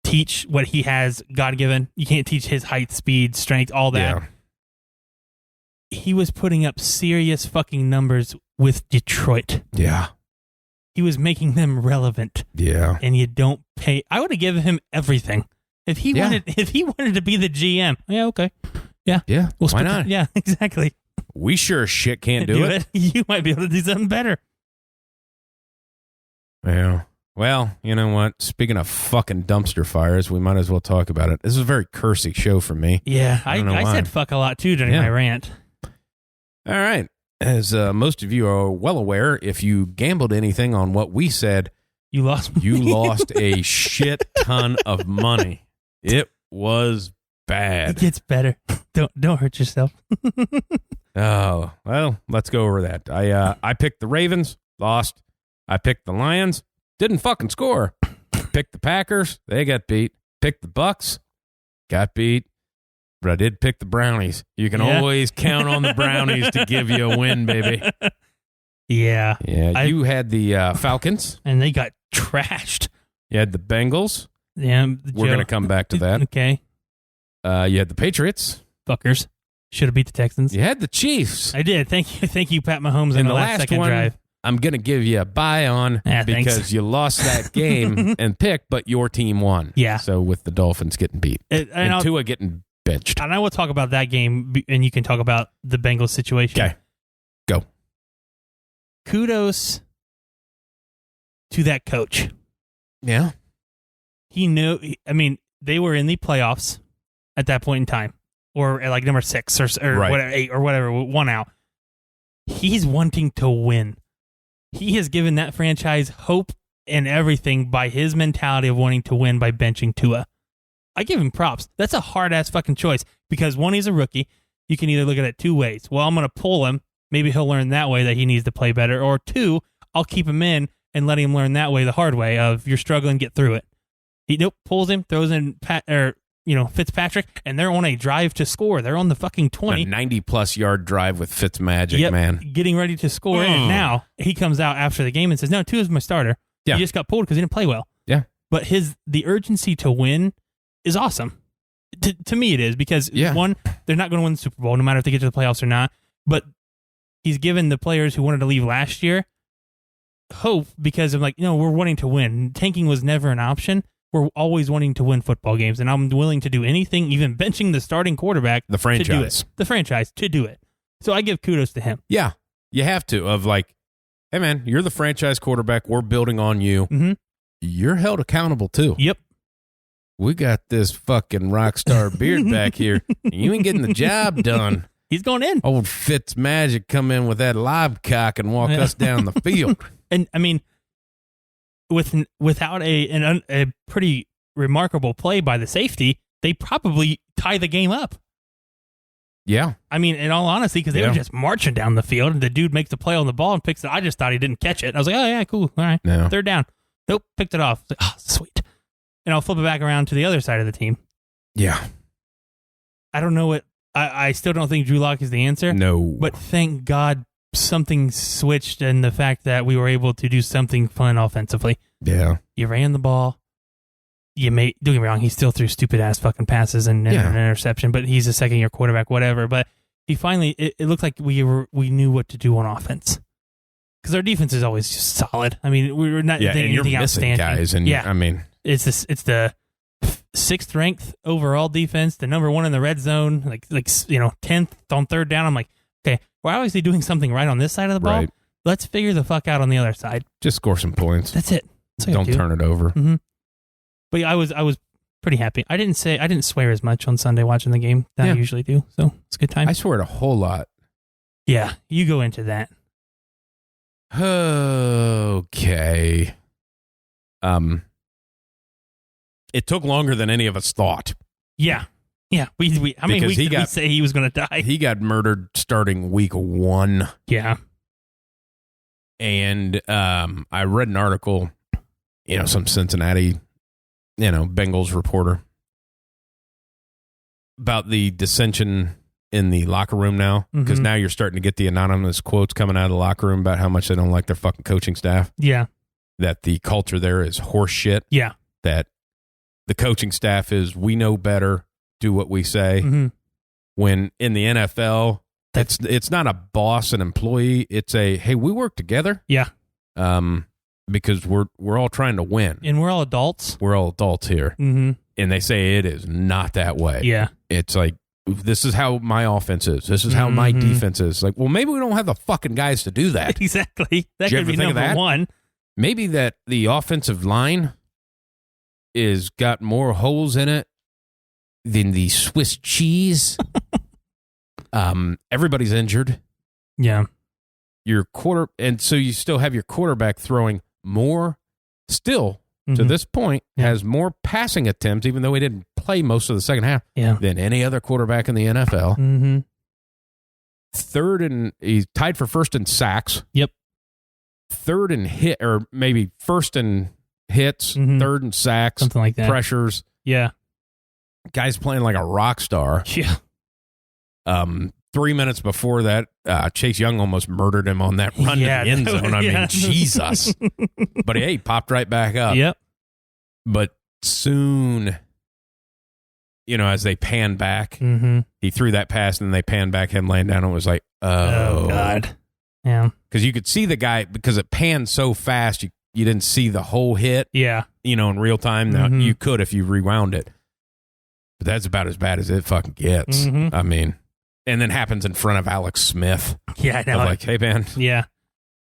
teach what he has God given. You can't teach his height, speed, strength, all that. Yeah. He was putting up serious fucking numbers with Detroit. Yeah. He was making them relevant. Yeah. And you don't pay. I would have given him everything. If he wanted to be the GM, yeah, okay. Yeah. Yeah. Why not? Yeah, exactly. We sure as shit can't do it. You might be able to do something better. Yeah. Well, you know what? Speaking of fucking dumpster fires, we might as well talk about it. This is a very cursy show for me. Yeah. I said fuck a lot too during my rant. All right. As most of you are well aware, if you gambled anything on what we said, you lost money. You lost a shit ton of money. It was bad. It gets better. Don't hurt yourself. Oh, well, let's go over that. I picked the Ravens, lost. I picked the Lions, didn't fucking score. Picked the Packers, they got beat. Picked the Bucks, got beat. But I did pick the Brownies. You can always count on the Brownies to give you a win, baby. Yeah. Yeah, you had the Falcons. And they got trashed. You had the Bengals. Yeah. We're going to come back to that. Okay. You had the Patriots. Fuckers. Should have beat the Texans. You had the Chiefs. I did. Thank you, Pat Mahomes, in the last second one, drive. I'm going to give you a bye on because you lost that game and picked, but your team won. Yeah. So with the Dolphins getting beat. And Tua getting benched. And I will talk about that game, and you can talk about the Bengals situation. Okay. Go. Kudos to that coach. Yeah. He knew, I mean, they were in the playoffs at that point in time, or at like number 6 or whatever, 8 or whatever, 1 out. He's wanting to win. He has given that franchise hope and everything by his mentality of wanting to win by benching Tua. I give him props. That's a hard-ass fucking choice because, one, he's a rookie. You can either look at it 2 ways. Well, I'm going to pull him. Maybe he'll learn that way that he needs to play better. Or 2, I'll keep him in and let him learn that way, the hard way of you're struggling, get through it. He pulls him, throws in Fitzpatrick, and they're on a drive to score. They're on the fucking 20. A 90-plus yard drive with Fitzmagic, man. Getting ready to score. And now he comes out after the game and says, no, Tua's my starter. Yeah. He just got pulled because he didn't play well. Yeah. But the urgency to win is awesome. To me, it is because, one, they're not going to win the Super Bowl no matter if they get to the playoffs or not. But he's given the players who wanted to leave last year hope because of we're wanting to win. Tanking was never an option. We're always wanting to win football games, and I'm willing to do anything, even benching the starting quarterback. The franchise. To do it. The franchise to do it. So I give kudos to him. Yeah. You have to. Hey, man, you're the franchise quarterback. We're building on you. Mm-hmm. You're held accountable, too. Yep. We got this fucking rock star beard back here. And you ain't getting the job done. He's going in. Old Fitzmagic come in with that live cock and walk us down the field. And, I mean, without a pretty remarkable play by the safety, they probably tie the game up. Yeah. I mean, in all honesty, because they were just marching down the field, and the dude makes the play on the ball and picks it. I just thought he didn't catch it. I was like, oh, yeah, cool. All right. No. 3rd down. Nope, picked it off. Like, oh, sweet. And I'll flip it back around to the other side of the team. Yeah. I don't know what... I still don't think Drew Lock is the answer. No. But thank God something switched in the fact that we were able to do something fun offensively. Yeah. You ran the ball. don't get me wrong, he still threw stupid ass fucking passes and an interception, but he's a second year quarterback, whatever. But he finally, it looked like we knew what to do on offense. Because our defense is always just solid. I mean, we were not doing anything outstanding. Guys, and I mean, it's the 6th ranked overall defense, the number 1 in the red zone, like 10th on third down. I'm like, okay, we're obviously doing something right on this side of the ball. Right. Let's figure the fuck out on the other side. Just score some points. That's it. Don't turn it over. Mm-hmm. But yeah, I was pretty happy. I didn't swear as much on Sunday watching the game that I usually do. So it's a good time. I swear a whole lot. Yeah, you go into that. Okay. It took longer than any of us thought. Yeah. Yeah. How many weeks did we say he was going to die? He got murdered starting week 1. Yeah. And I read an article, some Cincinnati, Bengals reporter about the dissension in the locker room now, because now you're starting to get the anonymous quotes coming out of the locker room about how much they don't like their fucking coaching staff. Yeah. That the culture there is horse shit. Yeah. That the coaching staff is, we know better, do what we say. Mm-hmm. When in the NFL, it's not a boss and employee. It's a, hey, we work together. Yeah. Because we're all trying to win. And we're all adults. We're all adults here. Mm-hmm. And they say it is not that way. Yeah. It's like, this is how my offense is. This is how my defense is. Like, well, maybe we don't have the fucking guys to do that. Exactly. That could be number 1. Maybe that the offensive line is got more holes in it than the Swiss cheese. Everybody's injured. Yeah. And so you still have your quarterback throwing more, still to this point, has more passing attempts, even though he didn't play most of the second half, than any other quarterback in the NFL. Mm-hmm. He's tied for first in sacks. Yep. Third in hit, or maybe first in hits, third in sacks, something like that. Pressures. Yeah. Guy's playing like a rock star. Yeah. 3 minutes before that, Chase Young almost murdered him on that run to the end zone. I mean, Jesus. But he popped right back up. Yep. But soon, as they pan back, he threw that pass, and then they panned back, him laying down, and it was like, oh God. Yeah. Because you could see the guy, because it panned so fast, you didn't see the whole hit. Yeah. In real time. Now, you could if you rewound it. But that's about as bad as it fucking gets. I mean, and then happens in front of Alex Smith. Yeah, I know. Like, hey, man. Yeah.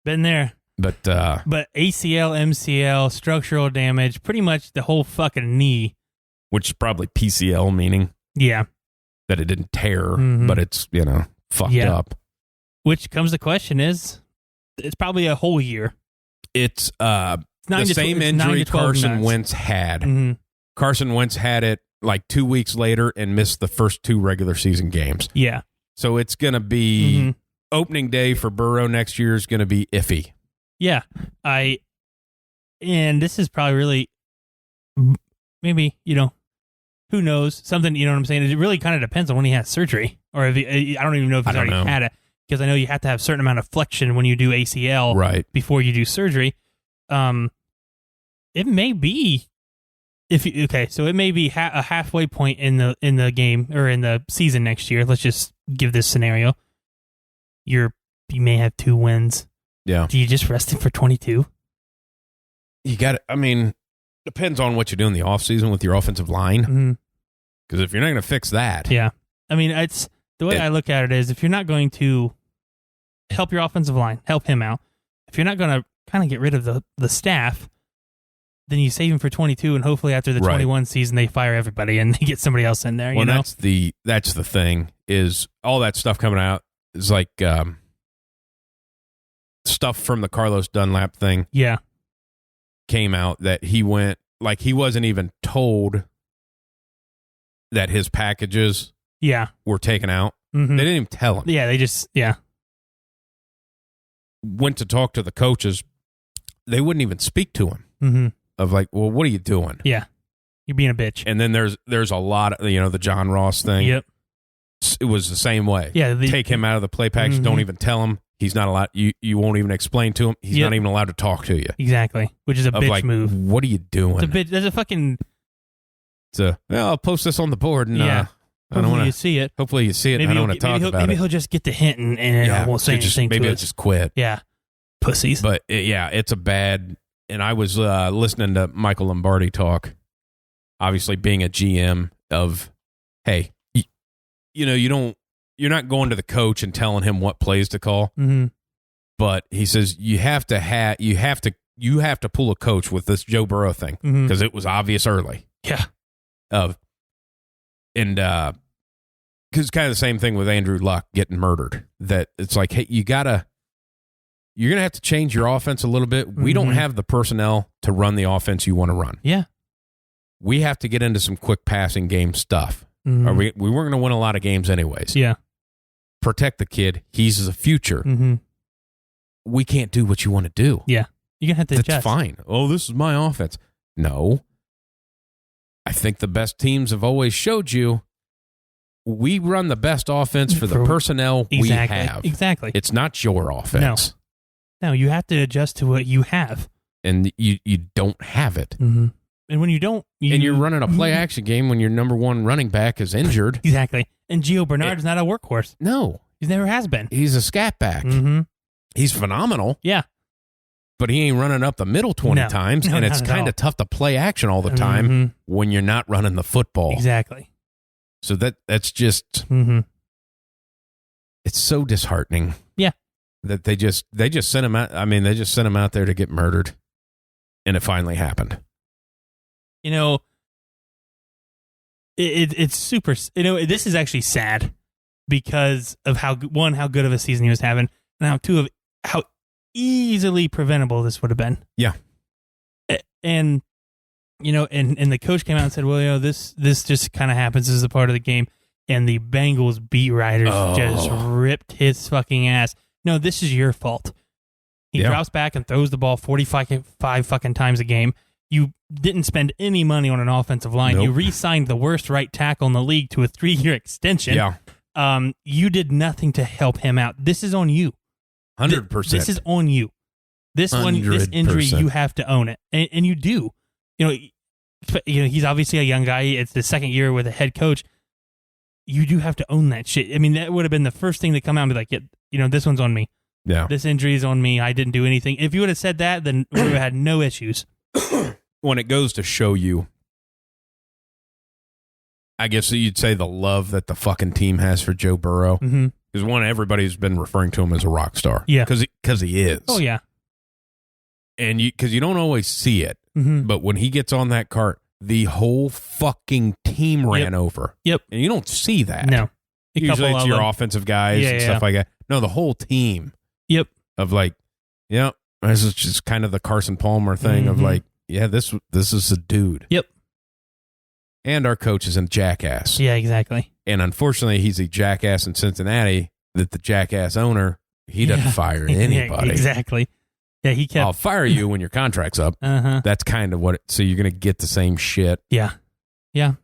Been there. But ACL, MCL, structural damage, pretty much the whole fucking knee. Which is probably PCL, meaning. Yeah. That it didn't tear, but it's, fucked up. Which comes the question is, it's probably a whole year. It's the same injury Carson Wentz had. Carson Wentz had it like 2 weeks later and missed the first 2 regular season games. Yeah. So it's going to be opening day for Burrow next year is going to be iffy. Yeah. And this is probably really, maybe, who knows? Something, you know what I'm saying? It really kind of depends on when he has surgery. Or if I don't even know if he's already had it. Because I know you have to have a certain amount of flexion when you do ACL before you do surgery. It may be so it may be a halfway point in the game or in the season next year. Let's just give this scenario. You may have 2 wins. Yeah. Do you just rest him for 22? You got it. I mean, depends on what you do in the offseason with your offensive line. Because if you're not going to fix that. Yeah. I mean, it's the way I look at it is if you're not going to help your offensive line, help him out. If you're not going to kind of get rid of the staff, then you save him for 22, and hopefully after the 21 season, they fire everybody and they get somebody else in there. That's the thing is all that stuff coming out is like stuff from the Carlos Dunlap thing. Yeah, came out that he went like he wasn't even told that his packages were taken out. They didn't even tell him. Yeah, they just went to talk to the coaches. They wouldn't even speak to him. Of like, well, what are you doing? Yeah, you're being a bitch. And then there's a lot of the John Ross thing. Yep, it was the same way. Yeah, take him out of the play package. Don't even tell him. He's not allowed. You won't even explain to him. He's not even allowed to talk to you. Exactly, which is a bitch move. What are you doing? It's a bitch. There's a fucking So, well, I'll post this on the board, and yeah. I don't want you see it. Hopefully you see it. And I don't want to talk about it. Maybe he'll just get the hint and I won't say anything. Maybe to I'll just quit. Yeah, pussies. But it's a bad. And I was listening to Michael Lombardi talk. Obviously, being a GM of, hey, you're not going to the coach and telling him what plays to call. Mm-hmm. But he says you have to pull a coach with this Joe Burrow thing because it was obvious early. Yeah. Because it's kind of the same thing with Andrew Luck getting murdered. That it's like, hey, you're gonna have to change your offense a little bit. We don't have the personnel to run the offense you want to run. Yeah, we have to get into some quick passing game stuff. Or we weren't going to win a lot of games anyways. Yeah, protect the kid. He's the future. Mm-hmm. We can't do what you want to do. Yeah, you're gonna have to adjust. That's fine. Oh, this is my offense. No. I think the best teams have always showed you we run the best offense for the personnel we have. Exactly. It's not your offense. No, you have to adjust to what you have. And you don't have it. Mm-hmm. And when you don't... and you're running a play-action game when your number one running back is injured. Exactly. And Gio Bernard's not a workhorse. No. He never has been. He's a scat back. Mm-hmm. He's phenomenal. Yeah. But he ain't running up the middle 20 times, and it's kind of tough to play action all the time when you're not running the football. Exactly. So that's just it's so disheartening. Yeah. That they just sent him out. I mean, they just sent him out there to get murdered, and it finally happened. It's super. This is actually sad because of how good of a season he was having, and how easily preventable this would have been. Yeah. And and the coach came out and said, well, this just kind of happens. This is a part of the game. And the Bengals beat writers just ripped his fucking ass. No, this is your fault. He drops back and throws the ball 45 fucking times a game. You didn't spend any money on an offensive line. Nope. You re-signed the worst right tackle in the league to a 3-year extension. Yeah. You did nothing to help him out. This is on you. 100%. This is on you. This 100%. This injury, you have to own it, and you do. He's obviously a young guy. It's the second year with a head coach. You do have to own that shit. I mean, that would have been the first thing to come out and be like, this one's on me. Yeah. This injury is on me. I didn't do anything. If you would have said that, then we would have had no issues. When it goes to show you, I guess you'd say the love that the fucking team has for Joe Burrow. Because everybody's been referring to him as a rock star. Yeah. Because he is. Oh, yeah. And because you don't always see it, but when he gets on that cart, the whole fucking team ran over. Yep. And you don't see that. No. Usually it's your offensive guys and stuff like that. No, the whole team. Yep. Of this is just kind of the Carson Palmer thing of this is a dude. Yep. And our coach is a jackass. Yeah, exactly. And unfortunately, he's a jackass in Cincinnati that the jackass owner, he doesn't fire anybody. Yeah, exactly. Yeah, he kept... I'll fire you when your contract's up. That's kind of what so you're going to get the same shit. Yeah. Yeah.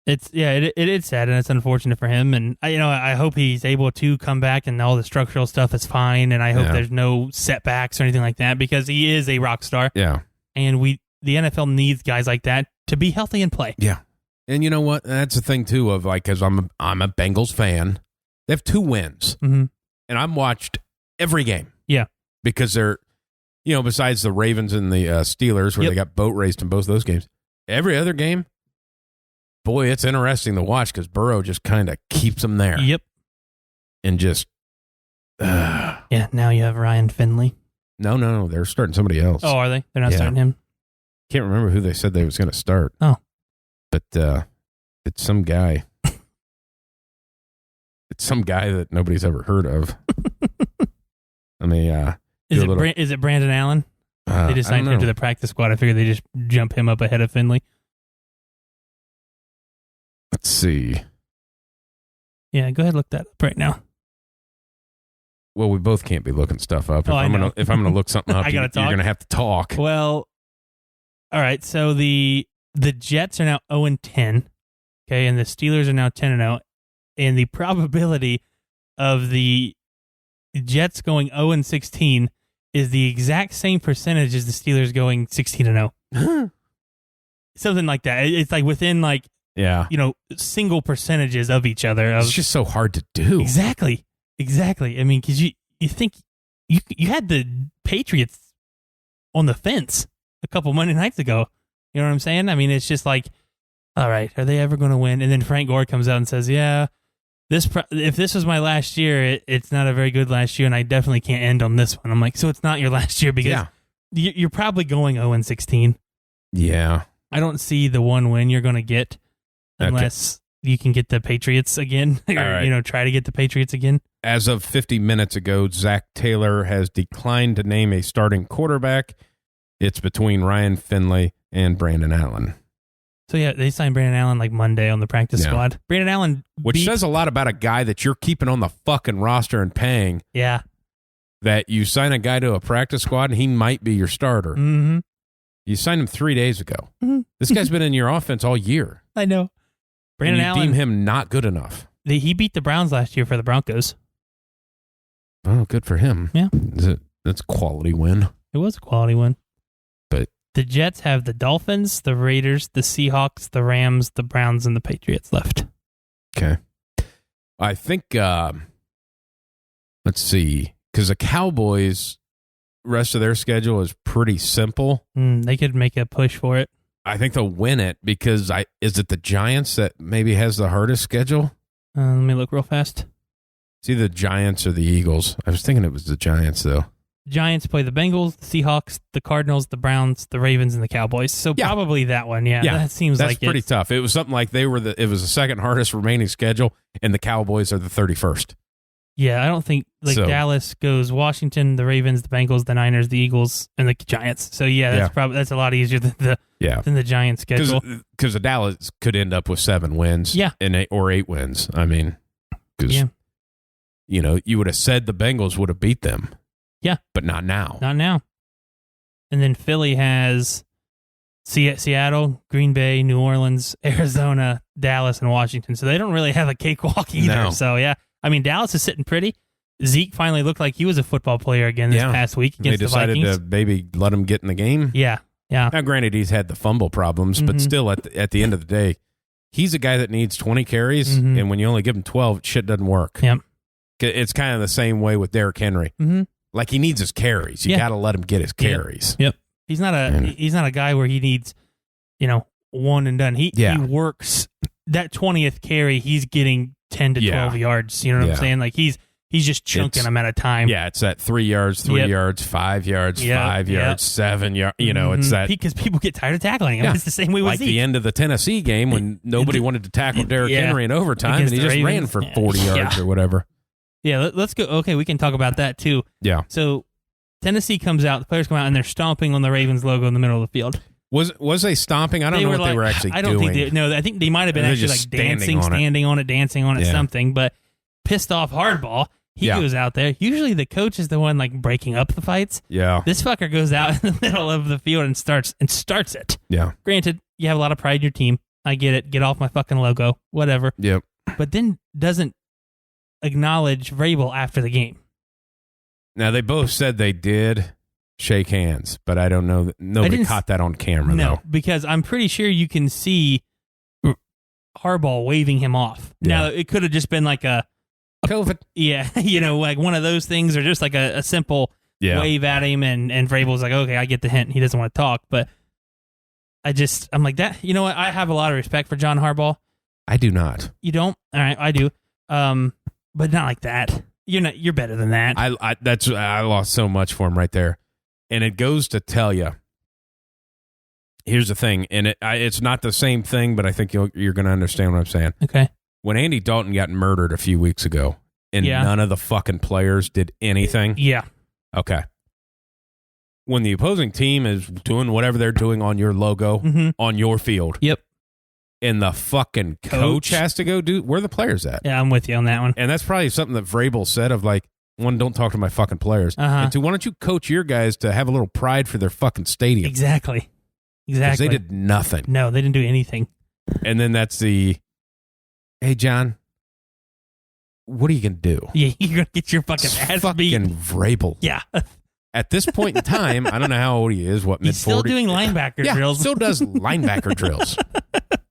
It is sad, and it's unfortunate for him. And I hope he's able to come back and all the structural stuff is fine. And I hope there's no setbacks or anything like that because he is a rock star. Yeah. And the NFL needs guys like that to be healthy and play. Yeah. And you know what? That's the thing too of because I'm a Bengals fan. They have 2 wins. And I've watched every game. Yeah. Because they're, besides the Ravens and the Steelers where they got boat raced in both of those games, every other game, boy, it's interesting to watch because Burrow just kind of keeps them there. Yep. And just... yeah, now you have Ryan Finley. No. They're starting somebody else. Oh, are they? They're not starting him? Can't remember who they said they was going to start. Oh. But it's some guy. It's some guy that nobody's ever heard of. I mean, is it Brandon Allen? They just signed him to the practice squad. I figured they just jump him up ahead of Finley. Let's see. Yeah, go ahead and look that up right now. Well, we both can't be looking stuff up. If I'm gonna look something up, you're talk. gonna have to talk. Well, all right. So the Jets are now 0-10. Okay, and the Steelers are now 10-0. And the probability of the Jets going 0-16 is the exact same percentage as the Steelers going 16-0. something like that. It's like within like, single percentages of each other. It's just so hard to do. Exactly. I mean, because you think you had the Patriots on the fence a couple Monday nights ago. You know what I'm saying? I mean, it's just like, all right, are they ever going to win? And then Frank Gore comes out and says, yeah, if this was my last year, it's not a very good last year, and I definitely can't end on this one. I'm like, so it's not your last year because you're probably going 0-16. Yeah. I don't see the one win you're going to get unless you can get the Patriots again or, try to get the Patriots again. As of 50 minutes ago, Zach Taylor has declined to name a starting quarterback. It's between Ryan Finley and Brandon Allen. So, they signed Brandon Allen like Monday on the practice squad. Brandon Allen Which says a lot about a guy that you're keeping on the fucking roster and paying. Yeah. That you sign a guy to a practice squad and he might be your starter. Mm-hmm. You signed him 3 days ago. Mm-hmm. This guy's been in your offense all year. I know. Brandon and you Allen, deem him not good enough. He beat the Browns last year for the Broncos. Oh, good for him. Yeah. That's a quality win. It was a quality win. But the Jets have the Dolphins, the Raiders, the Seahawks, the Rams, the Browns, and the Patriots left. Okay. I think, let's see, because the Cowboys, rest of their schedule is pretty simple. They could make a push for it. I think they'll win it because is it the Giants that maybe has the hardest schedule? Let me look real fast. It's either the Giants or the Eagles. I was thinking it was the Giants, though. Giants play the Bengals, the Seahawks, the Cardinals, the Browns, the Ravens, and the Cowboys. So probably that one. Yeah. That seems that's like pretty tough. It was something like it was the second hardest remaining schedule, and the Cowboys are the 31st. Yeah, I don't think Dallas goes Washington, the Ravens, the Bengals, the Niners, the Eagles, and the Giants. So that's a lot easier than the Giants schedule. Because the Dallas could end up with 7 wins, and 8 wins. I mean, because you would have said the Bengals would have beat them. Yeah. But not now. Not now. And then Philly has Seattle, Green Bay, New Orleans, Arizona, Dallas, and Washington. So they don't really have a cakewalk either. No. So, I mean, Dallas is sitting pretty. Zeke finally looked like he was a football player again this past week against the Vikings. They decided to maybe let him get in the game. Yeah. Now, granted, he's had the fumble problems, but still, at the end of the day, he's a guy that needs 20 carries, and when you only give him 12, shit doesn't work. Yep. It's kind of the same way with Derrick Henry. Mm-hmm. Like, he needs his carries. You got to let him get his carries. Yep. He's not a guy where he needs, one and done. He works that 20th carry. He's getting 10 to 12 yards. You know what I'm saying? Like he's just chunking them at a time. Yeah, it's that 3 yards, 3 yards, 5 yards, 5 yards, 7 yards. It's that because people get tired of tackling him. It's the same way with Zeke. Like the end of the Tennessee game when nobody wanted to tackle Derrick Henry in overtime, and he just ran for 40 yards or whatever. Yeah, let's go. Okay, we can talk about that too. Yeah. So Tennessee comes out, the players come out, and they're stomping on the Ravens logo in the middle of the field. Was they stomping? I don't know what they were actually doing. I don't think I think they might have been actually like dancing, standing on it, dancing on it, something. But pissed off hardball, he goes out there. Usually the coach is the one like breaking up the fights. Yeah. This fucker goes out in the middle of the field and starts it. Yeah. Granted, you have a lot of pride in your team. I get it. Get off my fucking logo. Whatever. Yep. But then doesn't acknowledge Vrabel after the game. Now, they both said they did shake hands, but I don't know. Nobody caught that on camera, though. Because I'm pretty sure you can see Harbaugh waving him off. Yeah. Now, it could have just been like a COVID. Yeah, like one of those things, or just like a simple wave at him, and Vrabel's like, okay, I get the hint. He doesn't want to talk, but I'm like that. You know what? I have a lot of respect for John Harbaugh. I do not. You don't? All right, I do. But not like that. You're better than that. I lost so much for him right there. And it goes to tell you, here's the thing, and it's not the same thing, but I think you're going to understand what I'm saying. Okay. When Andy Dalton got murdered a few weeks ago, and none of the fucking players did anything. Yeah. Okay. When the opposing team is doing whatever they're doing on your logo, on your field. Yep. And the fucking coach has to go do, where are the players at? Yeah, I'm with you on that one. And that's probably something that Vrabel said of like, one, don't talk to my fucking players. And two, why don't you coach your guys to have a little pride for their fucking stadium? Exactly. Because they did nothing. No, they didn't do anything. And then that's hey, John, what are you going to do? Yeah, you're going to get your fucking ass beat. Fucking Vrabel. Yeah. at this point in time, I don't know how old he is. What, mid-40s? He's still doing linebacker drills. Still does linebacker drills.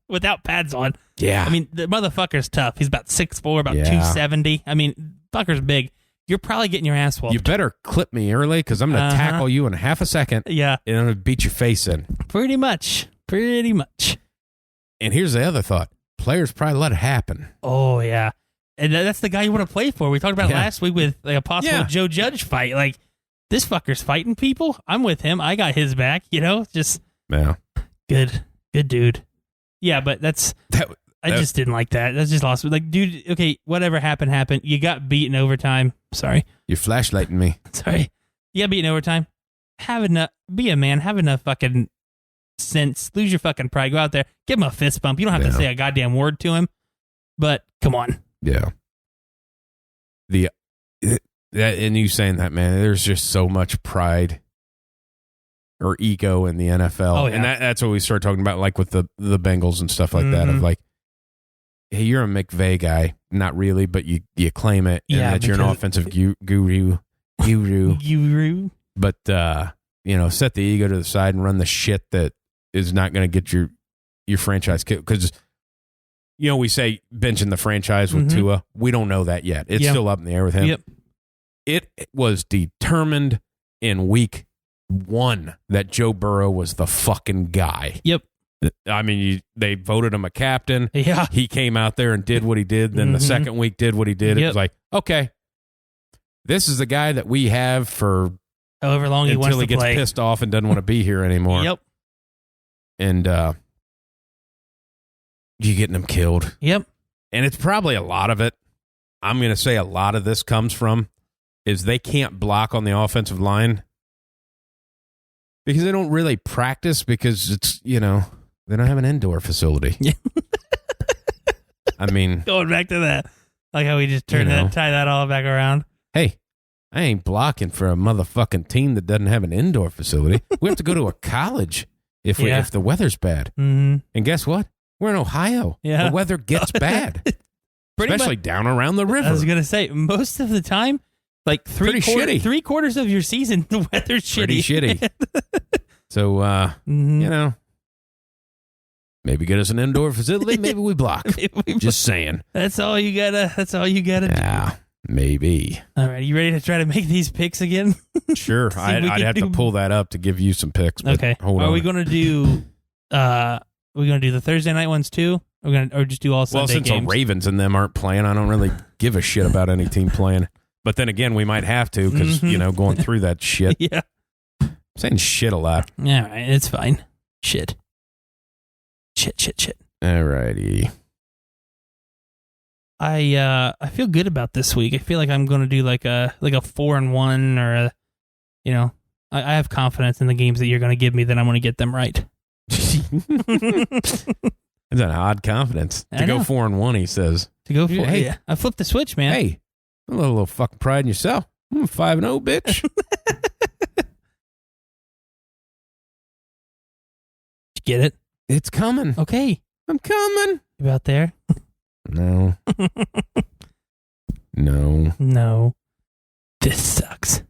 Without pads on. Yeah. I mean, the motherfucker's tough. He's about 6'4", about 270. I mean, fucker's big. You're probably getting your ass whooped. You better clip me early because I'm going to tackle you in half a second. Yeah. And I'm going to beat your face in. Pretty much. And here's the other thought. Players probably let it happen. Oh, yeah. And that's the guy you want to play for. We talked about last week with like, a possible Joe Judge fight. Like, this fucker's fighting people. I'm with him. I got his back, just good dude. Yeah, but I just didn't like that. That's just lost. Like, dude, okay, whatever happened. You got beaten overtime. Sorry. You're flashlighting me. Sorry. You got beaten overtime. Be a man. Have enough fucking sense. Lose your fucking pride. Go out there. Give him a fist bump. You don't have to say a goddamn word to him. But come on. Yeah. And you saying that, man, there's just so much pride or ego in the NFL. Oh, yeah. And that's what we started talking about, like with the Bengals and stuff like that, of like, hey, you're a McVay guy. Not really, but you claim it. And that you're an offensive guru. But, set the ego to the side and run the shit that is not going to get your franchise killed. Because, we say benching the franchise with Tua. We don't know that yet. It's still up in the air with him. Yep. It was determined in week 1 that Joe Burrow was the fucking guy. Yep. I mean, they voted him a captain. Yeah. He came out there and did what he did. Then the second week did what he did. It was like, okay, this is the guy that we have for however long he wants to play. Until he gets pissed off and doesn't want to be here anymore. Yep. And you getting him killed. Yep. And it's probably a lot of it. I'm going to say a lot of this comes from is they can't block on the offensive line because they don't really practice because it's, they don't have an indoor facility. Yeah. I mean, going back to that, like how we just tie that all back around. Hey, I ain't blocking for a motherfucking team that doesn't have an indoor facility. We have to go to a college if the weather's bad. Mm-hmm. And guess what? We're in Ohio. Yeah. The weather gets bad, especially down around the river. I was gonna say most of the time, like three quarters of your season, the weather's pretty shitty. So, maybe get us an indoor facility. Maybe we block. Just saying. That's all you gotta do. Yeah, maybe. All right, you ready to try to make these picks again? Sure. I'd have to pull that up to give you some picks. But okay. Hold on. Are we gonna do? We're gonna do the Thursday night ones too. Or just do all Sunday games. Well, since the Ravens and them aren't playing, I don't really give a shit about any team playing. But then again, we might have to because going through that shit. Yeah. I'm saying shit a lot. All right, it's fine. Shit. All righty. I feel good about this week. I feel like I'm going to do like a 4-1 or I have confidence in the games that you're going to give me that I'm going to get them right. It's an odd confidence to go 4-1. He says to go 4. Hey, yeah. I flipped the switch, man. Hey, a little fucking pride in yourself. I'm 5-0, bitch. Did you get it? It's coming. Okay, I'm coming. You out there? No. No. This sucks.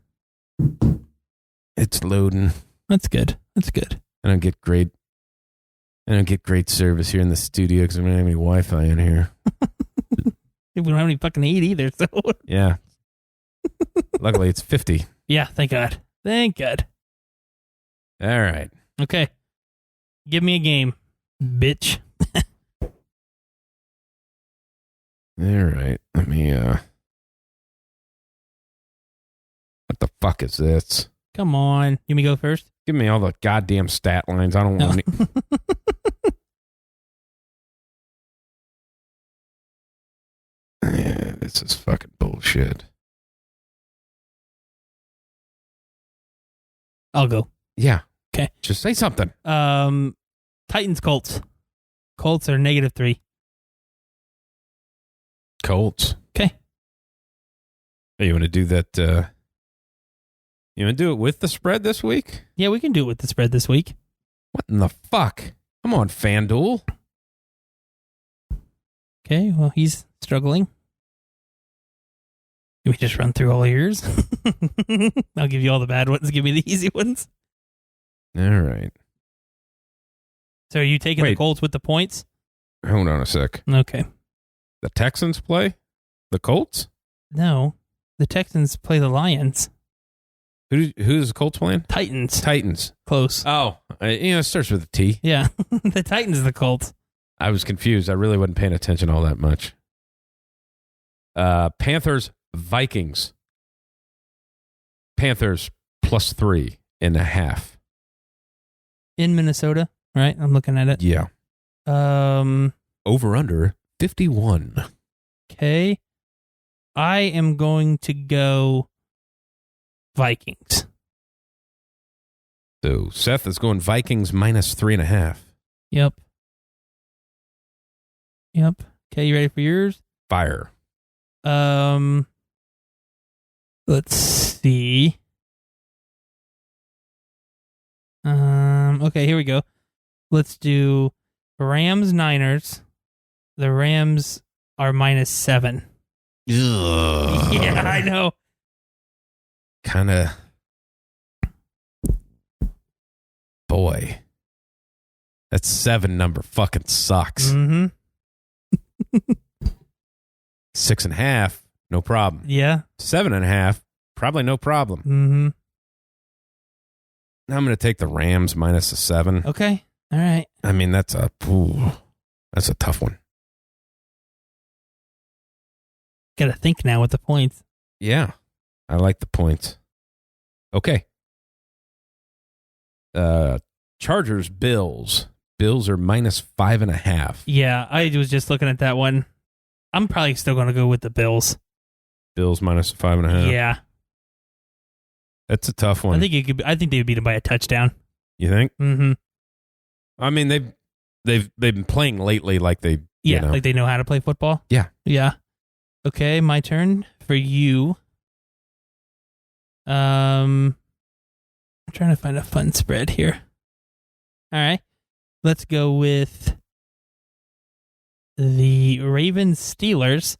It's loading. That's good. I don't get great service here in the studio because I don't have any Wi-Fi in here. We don't have any fucking heat either. So yeah. Luckily, it's 50. Yeah, thank God. All right. Okay. Give me a game, bitch. All right. Let me, what the fuck is this? Come on. You me go first? Give me all the goddamn stat lines. I don't want any. Yeah, this is fucking bullshit. I'll go. Yeah. Okay. Just say something. Titans, Colts. Colts are -3. Colts. Okay. Hey, you want to do that? You want to do it with the spread this week? Yeah, we can do it with the spread this week. What in the fuck? Come on, FanDuel. Okay, well, he's struggling. Can we just run through all yours? I'll give you all the bad ones. Give me the easy ones. All right. So are you taking the Colts with the points? Hold on a sec. Okay. The Texans play the Colts? No. The Texans play the Lions. Who's the Colts playing? Titans. Close. Oh, it starts with a T. Yeah. The Titans are the Colts. I was confused. I really wasn't paying attention all that much. Panthers, Vikings. Panthers +3.5. In Minnesota, right? I'm looking at it. Yeah. Over under 51. Okay. I am going to go Vikings. So Seth is going Vikings -3.5. Yep. Okay, you ready for yours? Fire. Let's see. Okay, here we go. Let's do Rams Niners. The Rams are -7. Ugh. Yeah, I know. Kind of. Boy. That 7 number fucking sucks. Mm-hmm. 6.5, no problem. Yeah. 7.5, probably no problem. Mm-hmm. I'm going to take the Rams -7. Okay. All right. I mean, that's a tough one. Got to think now with the points. Yeah, I like the points. Okay. Chargers, Bills. Bills are -5.5. Yeah, I was just looking at that one. I'm probably still going to go with the Bills. Bills -5.5. Yeah. That's a tough one. I think they would beat them by a touchdown. You think? Mm-hmm. I mean, they've been playing lately like they like they know how to play football. Yeah. Yeah. Okay, my turn for you. I'm trying to find a fun spread here. All right. Let's go with the Ravens Steelers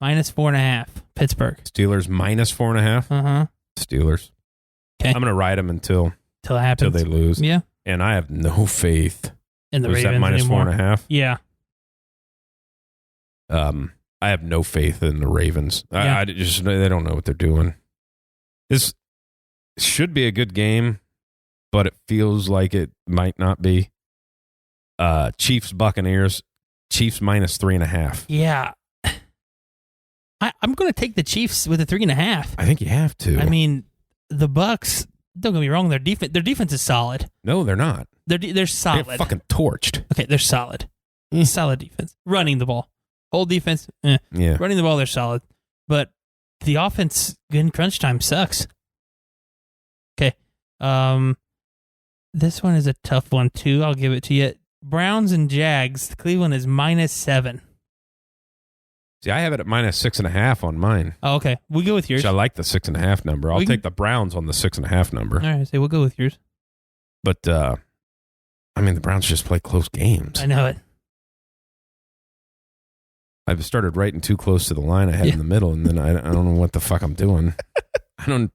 -4.5. Pittsburgh. Steelers -4.5. Uh-huh. Steelers. Okay. I'm going to ride them until it happens. they lose. Yeah. And I have no faith. In the Was Ravens that anymore. -4.5? Yeah. I have no faith in the Ravens. Yeah. They don't know what they're doing. This should be a good game, but it feels like it might not be. Chiefs, Buccaneers. Chiefs -3.5. Yeah. I'm going to take the Chiefs with a 3.5. I think you have to. I mean, the Bucks, don't get me wrong, their defense is solid. No, they're not. They're solid. They're fucking torched. Okay, they're solid. Solid defense. Running the ball. Whole defense, Yeah. Running the ball, they're solid. But the offense in crunch time sucks. Okay. This one is a tough one, too. I'll give it to you. Browns and Jags. Cleveland is -7. See, I have it at -6.5 on mine. Oh, okay. We'll go with yours. Which I like the 6.5 number. I'll take the Browns on the 6.5 number. All right, so we'll go with yours. But, I mean, the Browns just play close games. I know it. I've started writing too close to the line I had in the middle, and then I don't know what the fuck I'm doing. I'm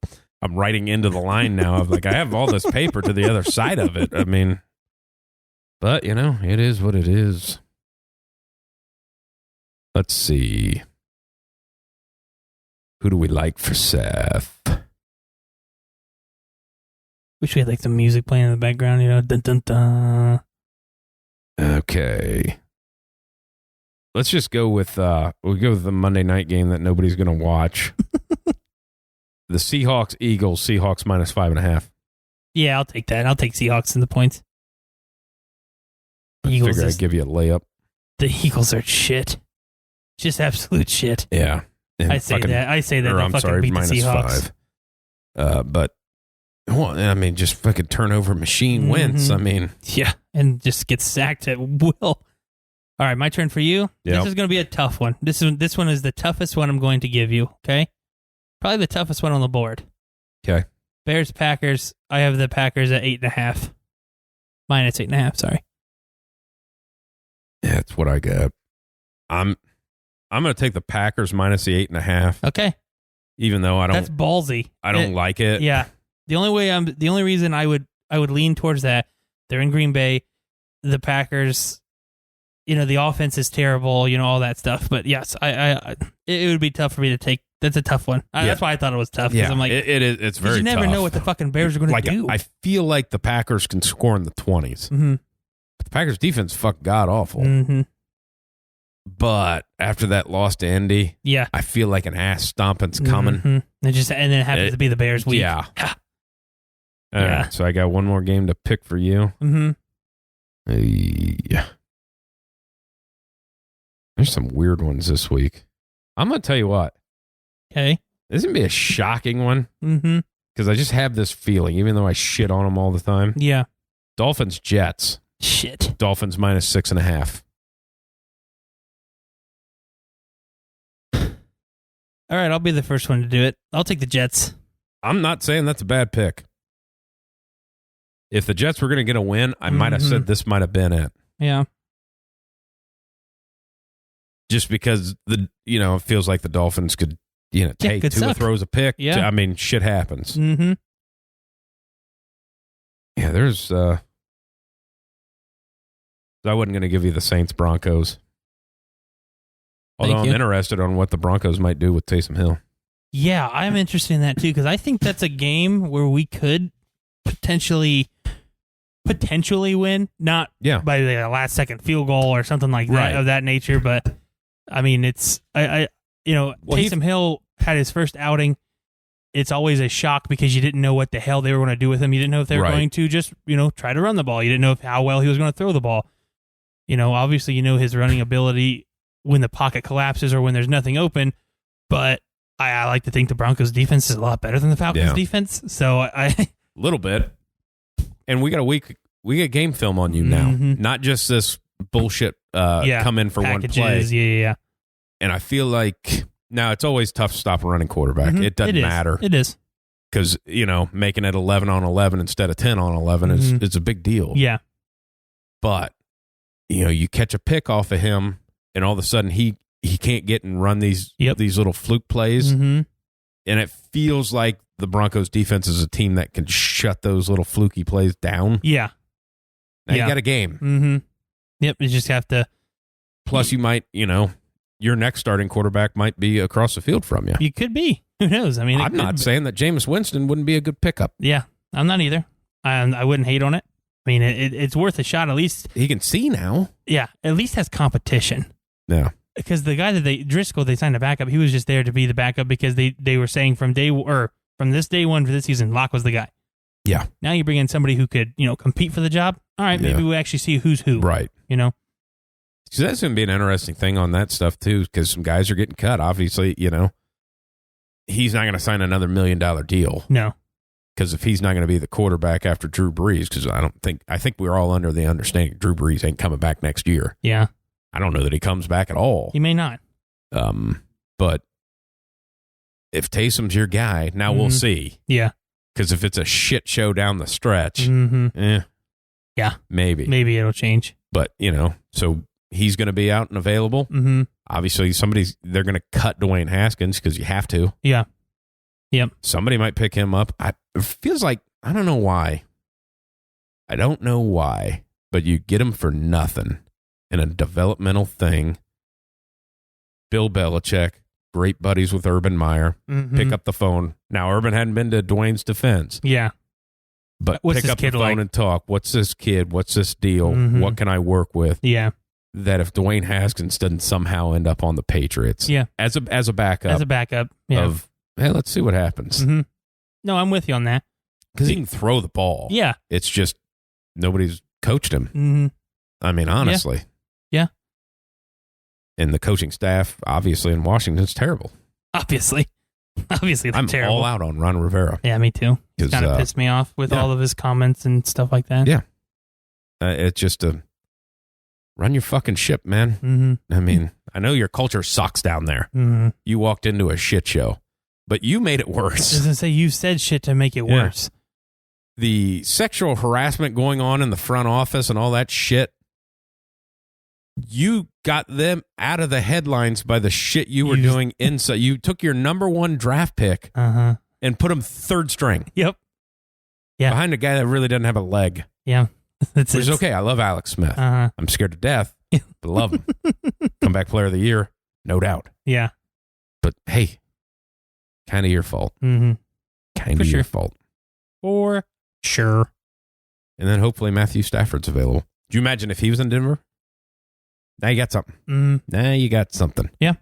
writing into the line now. I'm like, I have all this paper to the other side of it. I mean, but, it is what it is. Let's see. Who do we like for Seth? Wish we had like some music playing in the background, dun dun dun. Okay. Let's just go with we'll go with the Monday night game that nobody's gonna watch. The Seahawks, Eagles, Seahawks -5.5. Yeah, I'll take that. I'll take Seahawks in the points. I figure I'd give you a layup. The Eagles are shit. Just absolute shit. Yeah. And I say that. I'm sorry, beat the Seahawks. -5. But, well, I mean, just fucking turnover machine wins. I mean. Yeah, and just get sacked at will. All right, my turn for you. Yep. This is going to be a tough one. This one is the toughest one I'm going to give you, okay? Probably the toughest one on the board. Okay. Bears, Packers. I have the Packers at 8.5. -8.5, sorry. Yeah, that's what I got. I'm going to take the Packers minus the 8.5. Okay. even though that's ballsy. I don't like it. Yeah. The only reason I would lean towards that, they're in Green Bay, the Packers, the offense is terrible, all that stuff. But yes, it would be tough for me to take. That's a tough one. That's why I thought it was tough. Yeah, I'm like, it's very tough. You never know what the fucking Bears are going to do. I feel like the Packers can score in the 20s. Mm-hmm. But the Packers defense fuck god awful. Mm-hmm. But after that loss to Indy, I feel like an ass stomping's coming. Mm-hmm. And then it happens to be the Bears week. Yeah. All right, so I got one more game to pick for you. Mm-hmm. Yeah. There's some weird ones this week. I'm going to tell you what. Okay. This is going to be a shocking one. Mm-hmm. Because I just have this feeling, even though I shit on them all the time. Yeah. Dolphins, Jets. Shit. Dolphins minus 6.5. All right, I'll be the first one to do it. I'll take the Jets. I'm not saying that's a bad pick. If the Jets were going to get a win, I might have said this might have been it. Yeah. Just because it feels like the Dolphins could, take Tua throws a pick. Yeah. I mean, shit happens. Mm-hmm. Yeah, there's. I wasn't going to give you the Saints Broncos. Although I'm interested on what the Broncos might do with Taysom Hill. Yeah, I'm interested in that too, because I think that's a game where we could potentially win, not by the last second field goal or something like that of that nature. But I mean, it's Taysom Hill had his first outing. It's always a shock because you didn't know what the hell they were going to do with him. You didn't know if they were going to just try to run the ball. You didn't know how well he was going to throw the ball. Obviously his running ability when the pocket collapses or when there's nothing open, but I like to think the Broncos defense is a lot better than the Falcons defense. So I little bit. And we got game film on you now, not just this bullshit come in for packages, one play. Yeah. And I feel like now it's always tough to stop a running quarterback. It doesn't matter. It is. Because, making it 11 on 11 instead of 10 on 11 is a big deal. Yeah. But, you catch a pick off of him and all of a sudden he can't get and run these little fluke plays. Mm-hmm. And it feels like the Broncos defense is a team that can shut those little fluky plays down. Yeah. Now you got a game. Mm-hmm. Yep. You just have to. Plus you might, your next starting quarterback might be across the field from you. You could be. Who knows? I mean, I'm not saying that Jameis Winston wouldn't be a good pickup. Yeah. I'm not either. I wouldn't hate on it. I mean, it's worth a shot. At least he can see now. Yeah. At least has competition. Yeah. Because the guy that Driscoll, they signed a backup. He was just there to be the backup because they were saying from this day one for this season, Locke was the guy. Yeah. Now you bring in somebody who could, compete for the job. All right, maybe we actually see who's who. Right. So that's going to be an interesting thing on that stuff too, because some guys are getting cut. Obviously, he's not going to sign another $1 million deal. No. Because if he's not going to be the quarterback after Drew Brees, because I think we're all under the understanding Drew Brees ain't coming back next year. Yeah. I don't know that he comes back at all. He may not. But if Taysom's your guy, now we'll see. Yeah. Because if it's a shit show down the stretch, yeah, maybe it'll change. But so he's going to be out and available. Mm-hmm. Obviously, they're going to cut Dwayne Haskins because you have to. Yeah. Yep. Somebody might pick him up. It feels like I don't know why. But you get him for nothing in a developmental thing. Bill Belichick, great buddies with Urban Meyer. Mm-hmm. Pick up the phone. Now, Urban hadn't been to Dwayne's defense. Yeah. But pick up the phone and talk. What's this kid? What's this deal? Mm-hmm. What can I work with? Yeah. That if Dwayne Haskins doesn't somehow end up on the Patriots. Yeah. As a backup. As a backup. Yeah. Of, hey, let's see what happens. Mm-hmm. No, I'm with you on that. Because he can throw the ball. Yeah. It's just nobody's coached him. Mm-hmm. I mean, honestly. Yeah. And the coaching staff, obviously, in Washington is terrible. Obviously, I'm terrible. all out on Ron Rivera. Yeah, me too. He's kind of pissed me off with all of his comments and stuff like that. Yeah. It's just run your fucking ship, man. Mm-hmm. I mean, I know your culture sucks down there. Mm-hmm. You walked into a shit show, but you made it worse. I was going to say, you said shit to make it worse. The sexual harassment going on in the front office and all that shit. you got them out of the headlines by the shit you were doing inside. You took your number 1 draft pick and put him 3rd string. Yep. Yeah. Behind a guy that really doesn't have a leg. Yeah. Which is okay. I love Alex Smith. I'm scared to death, but love him. Comeback player of the year, no doubt. Yeah. But hey, kind of your fault. Mm-hmm. Kind of your fault. For sure. And then hopefully Matthew Stafford's available. Do you imagine if he was in Denver? Now you got something. Now you got something. Yeah.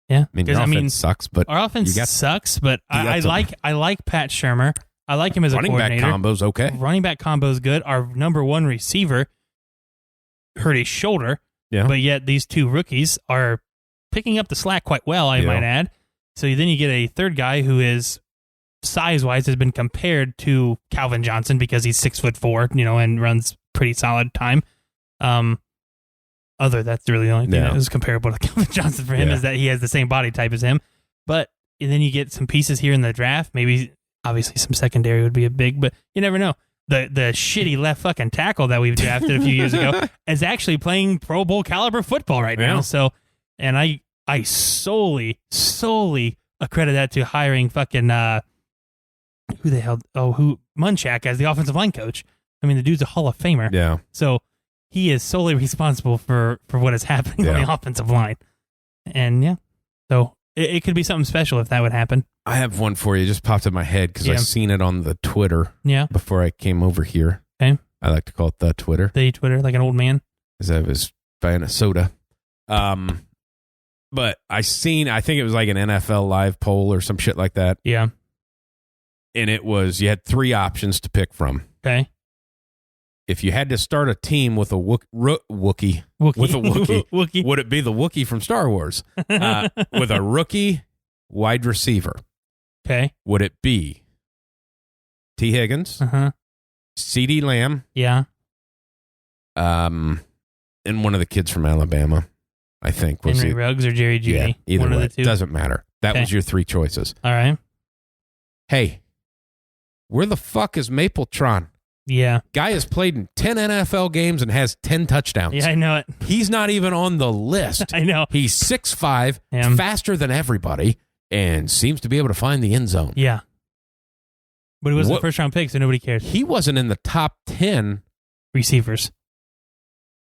Yeah. I mean, your offense sucks, but our offense sucks, but I like Pat Shurmur. I like him as a coordinator. Running back combo's okay. Running back combo's good. Our number 1 receiver hurt his shoulder, but yet these 2 rookies are picking up the slack quite well, I might add. So then you get a 3rd guy who is size-wise has been compared to Calvin Johnson because he's 6'4", and runs pretty solid time. That's really the only thing that is comparable to Calvin Johnson for him is that he has the same body type as him. But and then you get some pieces here in the draft. Maybe, obviously, some secondary would be a big, but you never know. The shitty left fucking tackle that we've drafted a few years ago is actually playing Pro Bowl caliber football right now. So, and I solely accredit that to hiring fucking Munchak as the offensive line coach. I mean, the dude's a Hall of Famer. Yeah. So he is solely responsible for what is happening on the offensive line. And so it could be something special if that would happen. I have one for you. It just popped in my head because I seen it on the Twitter before I came over here. Okay. I like to call it the Twitter. The Twitter, like an old man. Because I was buying a soda. But I think it was like an NFL live poll or some shit like that. Yeah. And it was, you had 3 options to pick from. Okay. If you had to start a team with a Wookiee, would it be the Wookiee from Star Wars? With a rookie wide receiver. Okay. Would it be T. Higgins, CeeDee Lamb, and one of the kids from Alabama, I think. Henry Ruggs or Jerry Jeudy? Yeah, either one way. Of the 2. Doesn't matter. That was your 3 choices. All right. Hey, where the fuck is Mapletron? Yeah. Guy has played in 10 NFL games and has 10 touchdowns. Yeah, I know it. He's not even on the list. I know. He's 6'5", faster than everybody, and seems to be able to find the end zone. Yeah. But he wasn't a first-round pick, so nobody cared. He wasn't in the top 10 receivers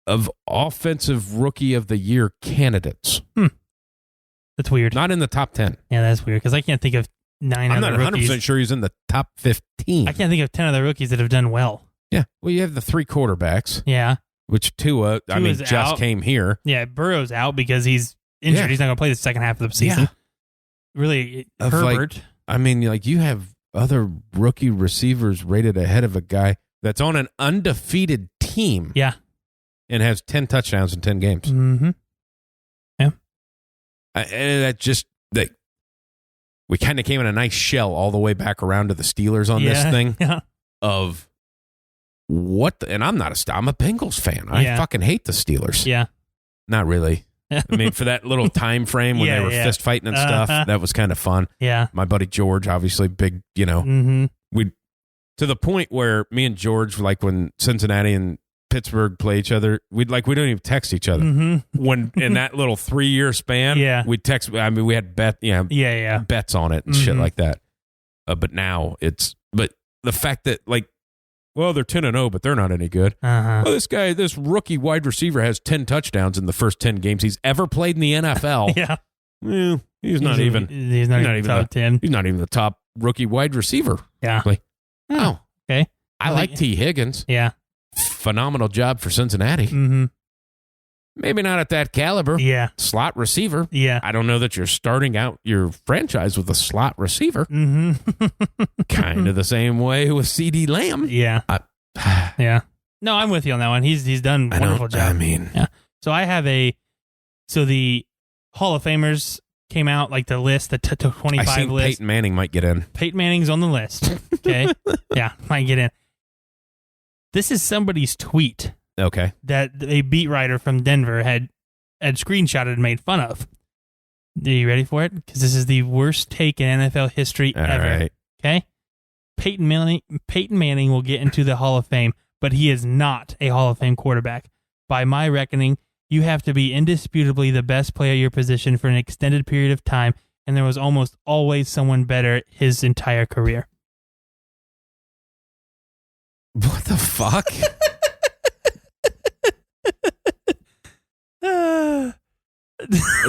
of offensive rookie of the year candidates. That's weird. Not in the top 10. Yeah, that's weird, because I can't think of 9 I'm other not 100% rookies. sure he's in the top 15. I can't think of 10 other rookies that have done well. Yeah. Well, you have the 3 quarterbacks. Yeah. Which Tua just out. Came here. Yeah, Burrow's out because he's injured. Yeah. He's not going to play the second half of the season. Yeah. Really, Herbert. You have other rookie receivers rated ahead of a guy that's on an undefeated team. Yeah. And has 10 touchdowns in 10 games. Mm-hmm. Yeah. And that just... we kind of came in a nice shell all the way back around to the Steelers on this thing of what, and I'm a Bengals fan. I fucking hate the Steelers. Yeah. Not really. I mean, for that little time frame when they were fist fighting and stuff, that was kind of fun. Yeah. My buddy George, obviously big, we to the point where me and George, like when Cincinnati and Pittsburgh play each other, we don't even text each other. When in that little 3-year span, we'd text. I mean, we had bets on it and shit like that. But now but the fact that they're 10-0, but they're not any good. Well, this rookie wide receiver has 10 touchdowns in the first 10 games he's ever played in the NFL. Yeah, well, he's not even top 10. He's not even the top rookie wide receiver. Yeah. Okay. I like T. Higgins. Yeah. Phenomenal job for Cincinnati. Mm-hmm. Maybe not at that caliber. Yeah. Slot receiver. Yeah. I don't know that you're starting out your franchise with a slot receiver. Mm-hmm. Kind of the same way with CeeDee Lamb. Yeah. Yeah. No, I'm with you on that one. He's done a wonderful job. I mean. Yeah. So I have the Hall of Famers came out, like the list, the 25 I think list. Peyton Manning might get in. Peyton Manning's on the list. Okay. Yeah, might get in. This is somebody's tweet. Okay. That a beat writer from Denver had screenshotted and made fun of. Are you ready for it? Because this is the worst take in NFL history ever. Right. Okay? Peyton Manning will get into the Hall of Fame, but he is not a Hall of Fame quarterback. By my reckoning, you have to be indisputably the best player at your position for an extended period of time, and there was almost always someone better his entire career. What the fuck?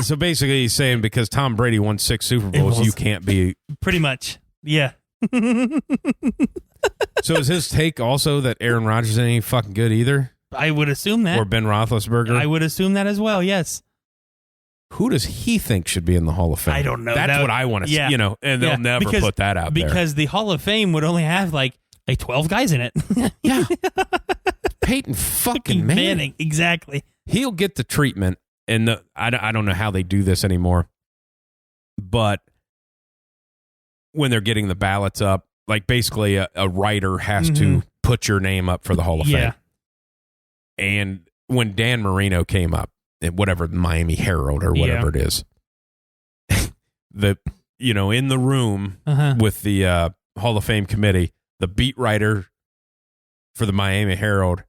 So basically he's saying because Tom Brady won 6 Super Bowls, you can't be... Pretty much, yeah. So is his take also that Aaron Rodgers ain't fucking good either? I would assume that. Or Ben Roethlisberger? I would assume that as well, yes. Who does he think should be in the Hall of Fame? I don't know. That's what I want to see, and they'll never put that out there. Because the Hall of Fame would only have like 12 guys in it. Yeah. Peyton fucking Manning. Exactly. He'll get the treatment, and I don't know how they do this anymore, but when they're getting the ballots up, like basically a writer has to put your name up for the Hall of Fame. And when Dan Marino came up, whatever, Miami Herald or whatever it is, in the room with the Hall of Fame committee, the beat writer for the Miami Herald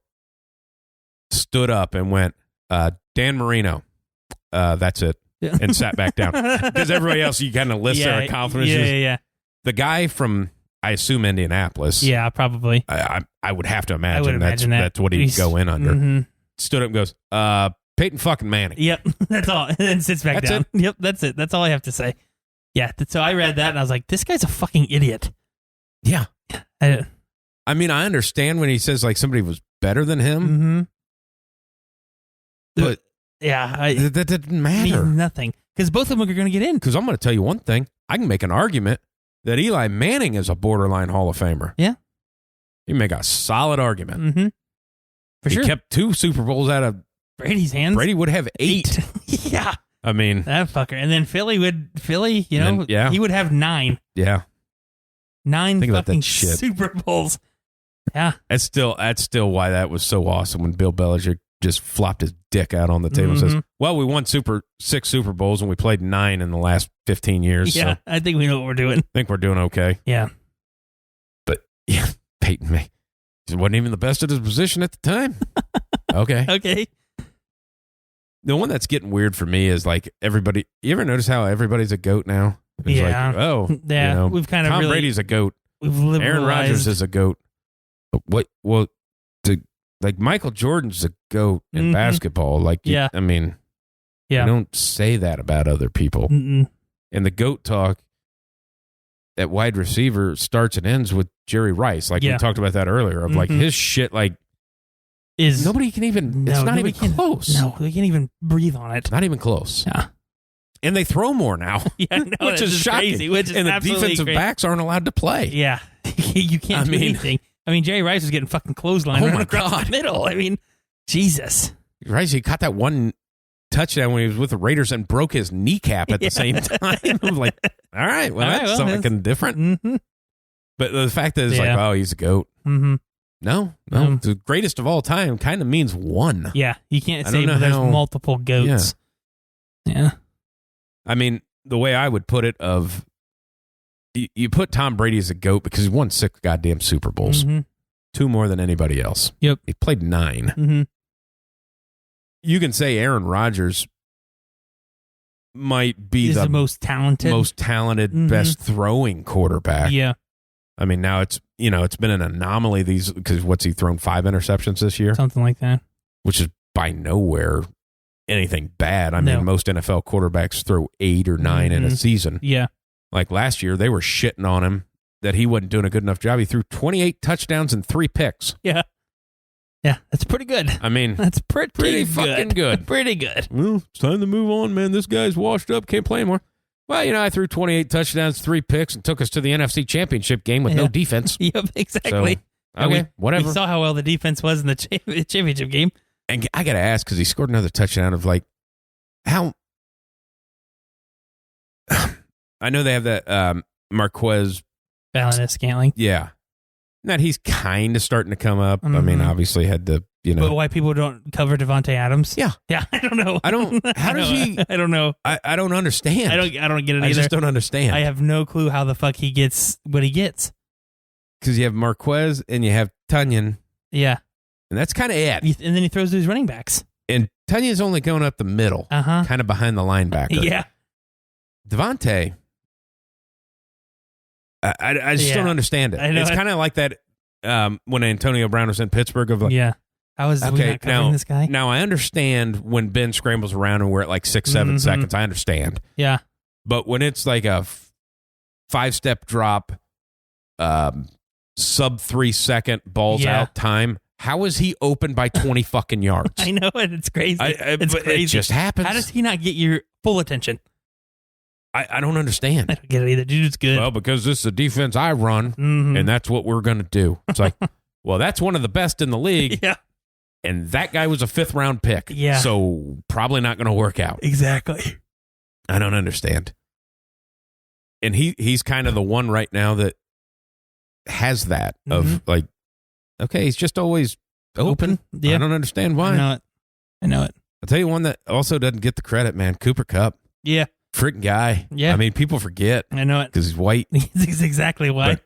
stood up and went, Dan Marino, that's it, and sat back down. Because everybody else, you kind of list their accomplishments. Yeah. The guy from, I assume, Indianapolis. Yeah, probably. I would have to imagine, that's what he'd go in under. Stood up and goes, Peyton fucking Manning. Yep, that's all. And then sits back down. It? Yep, that's it. That's all I have to say. Yeah, so I read that and I was like, this guy's a fucking idiot. Yeah. I mean, I understand when he says like somebody was better than him. But that didn't matter. Means nothing. Because both of them are going to get in. Because I'm going to tell you one thing. I can make an argument that Eli Manning is a borderline Hall of Famer. Yeah. You make a solid argument. For sure. He kept 2 Super Bowls out of Brady's hands. Brady would have 8. Yeah. I mean. That fucker. And then Philly, he would have 9. Yeah. 9 Think fucking about that shit. Super Bowls. Yeah. That's still why that was so awesome when Bill Belichick just flopped his dick out on the table and says, well, we won 6 Super Bowls and we played 9 in the last 15 years. Yeah, so I think we know what we're doing. I think we're doing okay. Yeah. But, yeah, Peyton Manning. He wasn't even the best at his position at the time. Okay. Okay. The one that's getting weird for me is like everybody. You ever notice how everybody's a GOAT now? It's yeah. Like, yeah. We've kind of Tom Brady's a GOAT. We've Aaron Rodgers is a GOAT. What? Well, like Michael Jordan's a GOAT in basketball. Like, I mean, you don't say that about other people. And the GOAT talk at wide receiver starts and ends with Jerry Rice. Like we talked about that earlier. Of like his shit, like. Nobody can even. It's not even close. No, they can't even breathe on it. Not even close. Yeah. And they throw more now, which is shocking. Crazy, which is and the defensive backs aren't allowed to play. Yeah, you can't do anything. I mean, Jerry Rice was getting fucking clotheslined across the middle. I mean, Jesus. Rice, he caught that one touchdown when he was with the Raiders and broke his kneecap at the same time. I'm like, all right, that's something different. But the fact that it's like, oh, he's a GOAT. No, the greatest of all time kind of means one. Yeah, you can't say there's multiple GOATs. Yeah. I mean, the way I would put it you put Tom Brady as a GOAT because he won 6 goddamn Super Bowls. 2 more than anybody else. Yep. He played 9. You can say Aaron Rodgers might be the most talented, best throwing quarterback. Yeah. I mean, now it's been an anomaly because what's he thrown 5 interceptions this year? Something like that. Which is by nowhere anything bad. I mean, most NFL quarterbacks throw 8 or 9 in a season. Yeah. Like last year, they were shitting on him that he wasn't doing a good enough job. He threw 28 touchdowns and 3 picks. Yeah. Yeah, that's pretty good. I mean, that's pretty fucking good. Pretty good. Well, it's time to move on, man. This guy's washed up, can't play anymore. Well, I threw 28 touchdowns, 3 picks, and took us to the NFC Championship game with no defense. Yep, exactly. So, okay, whatever. We saw how well the defense was in the championship game. And I got to ask, because he scored another touchdown of like, how... I know they have that Marquez... Valdes-Scantling. Yeah. That he's kind of starting to come up. I mean, obviously had the, But why people don't cover Devontae Adams? Yeah. Yeah, I don't know. How does he... I don't know. I don't understand. I don't get it either. I just don't understand. I have no clue how the fuck he gets what he gets. Because you have Marquez and you have Tunyon. Yeah. And that's kind of it. And then he throws to his running backs. And Tunya's only going up the middle, kind of behind the linebacker. Yeah. Devontae, I just don't understand it. It's kind of like that when Antonio Brown was in Pittsburgh. Of like, I was okay, not covering this guy. Now, I understand when Ben scrambles around and we're at like 6-7 seconds. I understand. Yeah. But when it's like a 5-step drop, sub 3 second balls out time, how is he open by 20 fucking yards? I know it. It's crazy. It's crazy. It just happens. How does he not get your full attention? I don't understand. I don't get it either. Dude's good. Well, because this is a defense I run, and that's what we're going to do. It's like, well, that's one of the best in the league. Yeah. And that guy was a 5th-round pick. Yeah. So probably not going to work out. Exactly. I don't understand. And he's kind of the one right now that has that of like, okay, he's just always open. Yeah. I don't understand why. I know it. I'll tell you one that also doesn't get the credit, man. Cooper Kupp. Yeah. Freaking guy. Yeah. I mean, people forget. I know it. Because he's white. He's exactly white.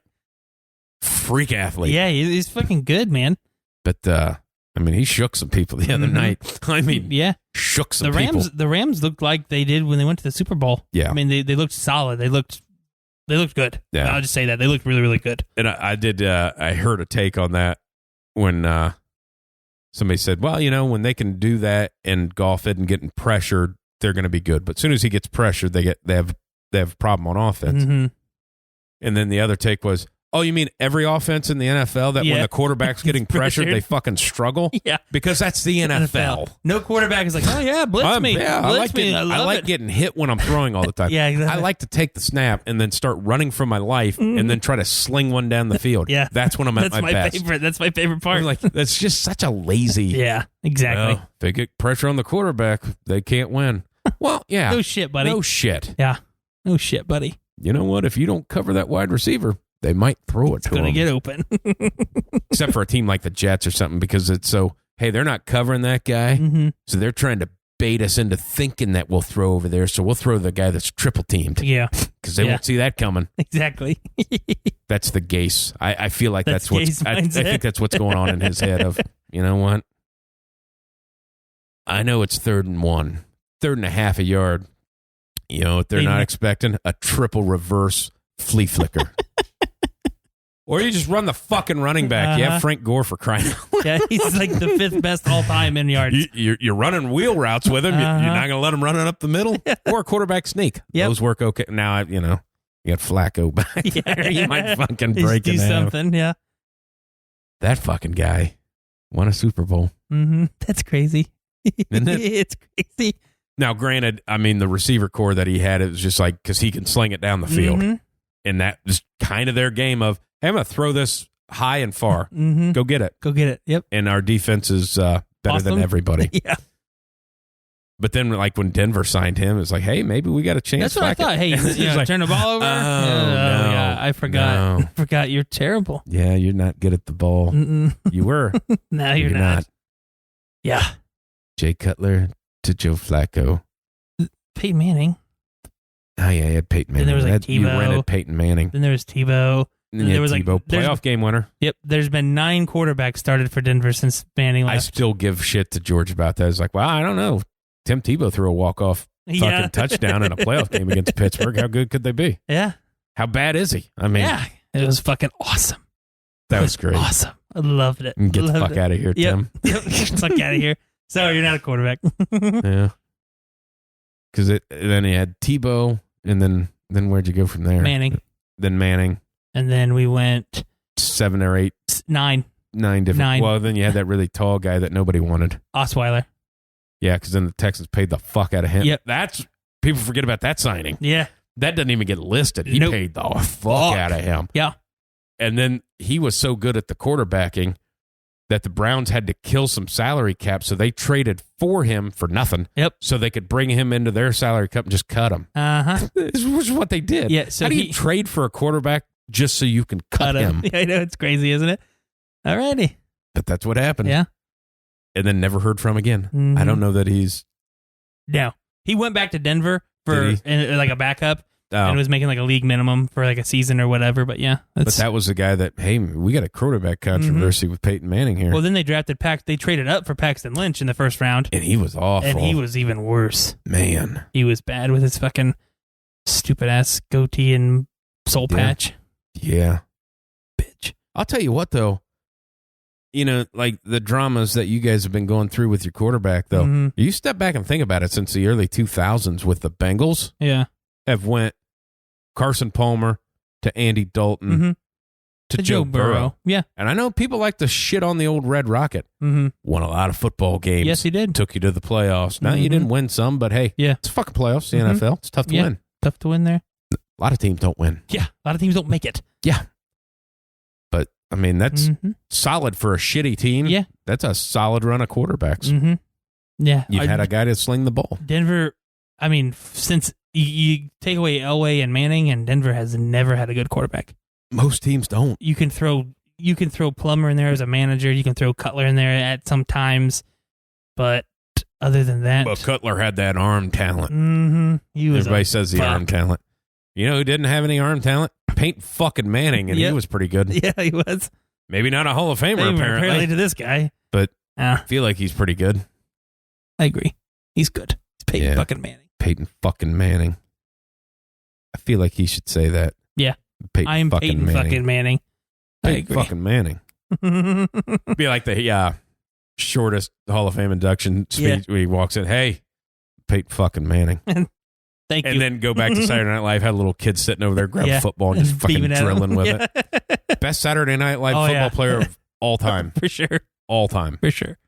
Freak athlete. Yeah, he's fucking good, man. But, I mean, he shook some people the other night. I mean, shook some people. The Rams looked like they did when they went to the Super Bowl. Yeah. I mean, they looked solid. They looked good. Yeah. I'll just say that. They looked really, really good. And I heard a take on that when somebody said, well, when they can do that and Goff isn't getting pressured, they're going to be good. But as soon as he gets pressured, they have a problem on offense. Mm-hmm. And then the other take was, oh, you mean every offense in the NFL that when the quarterback's getting pressured, they fucking struggle? Yeah. Because that's the NFL. No quarterback is like, oh, yeah, blitz me. Yeah, I like getting hit when I'm throwing all the time. Yeah, exactly. I like to take the snap and then start running for my life and then try to sling one down the field. Yeah. That's when I'm at my best. That's my favorite part. I'm like, that's just such a lazy. Yeah, exactly. Well, if they get pressure on the quarterback, they can't win. Well, yeah. No shit, buddy. No shit. Yeah. No shit, buddy. You know what? If you don't cover that wide receiver, they might throw it to him. It's going to get open. Except for a team like the Jets or something, because it's so, hey, they're not covering that guy. So they're trying to bait us into thinking that we'll throw over there. So we'll throw the guy that's triple teamed. Yeah. Because they won't see that coming. Exactly. That's the Gase. I feel like that's what's, I mindset. think that's what's going on in his head of, you know what? I know it's 3rd and 1, 3rd and a half a yard. If they're not expecting a triple reverse flea flicker. Or you just run the fucking running back. You have Frank Gore for crying out loud. Yeah, he's like the 5th best all time in yards. You're running wheel routes with him. You're not going to let him run it up the middle? Or a quarterback sneak. Yep. Those work okay. Now, you got Flacco back there. You might fucking break it. Do something, yeah. That fucking guy won a Super Bowl. That's crazy. Isn't it? It's crazy. Now, granted, I mean, the receiver core that he had, it was just like, because he can sling it down the field. And that was kind of their game of, hey, I'm going to throw this high and far. Go get it. Go get it. Yep. And our defense is better than everybody. Yeah. But then, like, when Denver signed him, it's like, hey, maybe we got a chance. That's what I thought. Hey, like, turn the ball over. No, yeah, I forgot. No. I forgot. You're terrible. Yeah, you're not good at the ball. You were. No, you're not. Yeah. Jay Cutler to Joe Flacco. Peyton Manning. Oh, yeah, you had Peyton Manning. Then there was like Tebow. You rented Peyton Manning. Then there was Tebow. And there was Tebow, playoff game winner. Yep. There's been 9 quarterbacks started for Denver since Manning left. I still give shit to George about that. It's like, well, I don't know. Tim Tebow threw a walk-off fucking touchdown in a playoff game against Pittsburgh. How good could they be? Yeah. How bad is he? I mean, yeah, it was fucking awesome. That was great. Awesome. I loved it. Get the fuck out of here, Tim. Yep. Get the fuck out of here. So you're not a quarterback. Yeah. Because then he had Tebow, and then where'd you go from there? Manning. Then Manning. And then we went 7 or 8. 9. 9 different. 9. Well, then you had that really tall guy that nobody wanted. Osweiler. Yeah, because then the Texans paid the fuck out of him. Yep. People forget about that signing. Yeah. That doesn't even get listed. He paid the fuck out of him. Yeah. And then he was so good at the quarterbacking that the Browns had to kill some salary cap, so they traded for him for nothing. Yep. So they could bring him into their salary cap and just cut him. This is what they did. Yeah. So how do you trade for a quarterback just so you can cut him? Yeah, I know, it's crazy, isn't it? Alrighty. But that's what happened. Yeah. And then never heard from again. I don't know that he's... No. He went back to Denver for like a backup. and was making like a league minimum for like a season or whatever. But yeah, but that was the guy that, hey, we got a quarterback controversy with Peyton Manning here. Well, then they drafted they traded up for Paxton Lynch in the first round. And he was awful. And he was even worse. Man. He was bad with his fucking stupid ass goatee and soul patch. Yeah. Bitch. I'll tell you what, though. You know, like the dramas that you guys have been going through with your quarterback, though. You step back and think about it since the early 2000s with the Bengals. Yeah. Have went Carson Palmer to Andy Dalton to Joe Burrow. Yeah. And I know people like to shit on the old Red Rocket. Won a lot of football games. Yes, he did. Took you to the playoffs. Now, you didn't win some, but hey, it's fucking playoffs, the NFL. It's tough to win. Tough to win there. A lot of teams don't win. Yeah. A lot of teams don't make it. Yeah. But, I mean, that's solid for a shitty team. Yeah. That's a solid run of quarterbacks. Yeah. You've had a guy to sling the ball. Denver, I mean, since you take away Elway and Manning, and Denver has never had a good quarterback. Most teams don't. You can throw Plummer in there as a manager. You can throw Cutler in there at some times. But other than that. Well, Cutler had that arm talent. Everybody says the arm talent. You know who didn't have any arm talent? Peyton fucking Manning, and he was pretty good. Yeah, he was. Maybe not a Hall of Famer, apparently. To this guy. But I feel like he's pretty good. I agree. He's good. He's Peyton fucking Manning. Peyton fucking Manning. I feel like he should say that. Yeah. I am Peyton fucking Manning. Peyton fucking Manning. Be like the shortest Hall of Fame induction speech where he walks in. Hey, Peyton fucking Manning. Thank you. And then go back to Saturday Night Live, had a little kid sitting over there grabbing football and just fucking drilling with it. Best Saturday Night Live football player of all time. For sure. All time. For sure.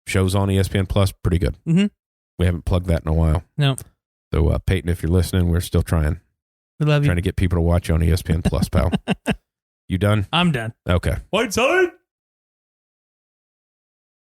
Shows on ESPN Plus, pretty good. We haven't plugged that in a while. No. So, Peyton, if you're listening, we're still trying. We love you. Trying to get people to watch you on ESPN Plus, pal. You done? I'm done. Okay. Whiteside!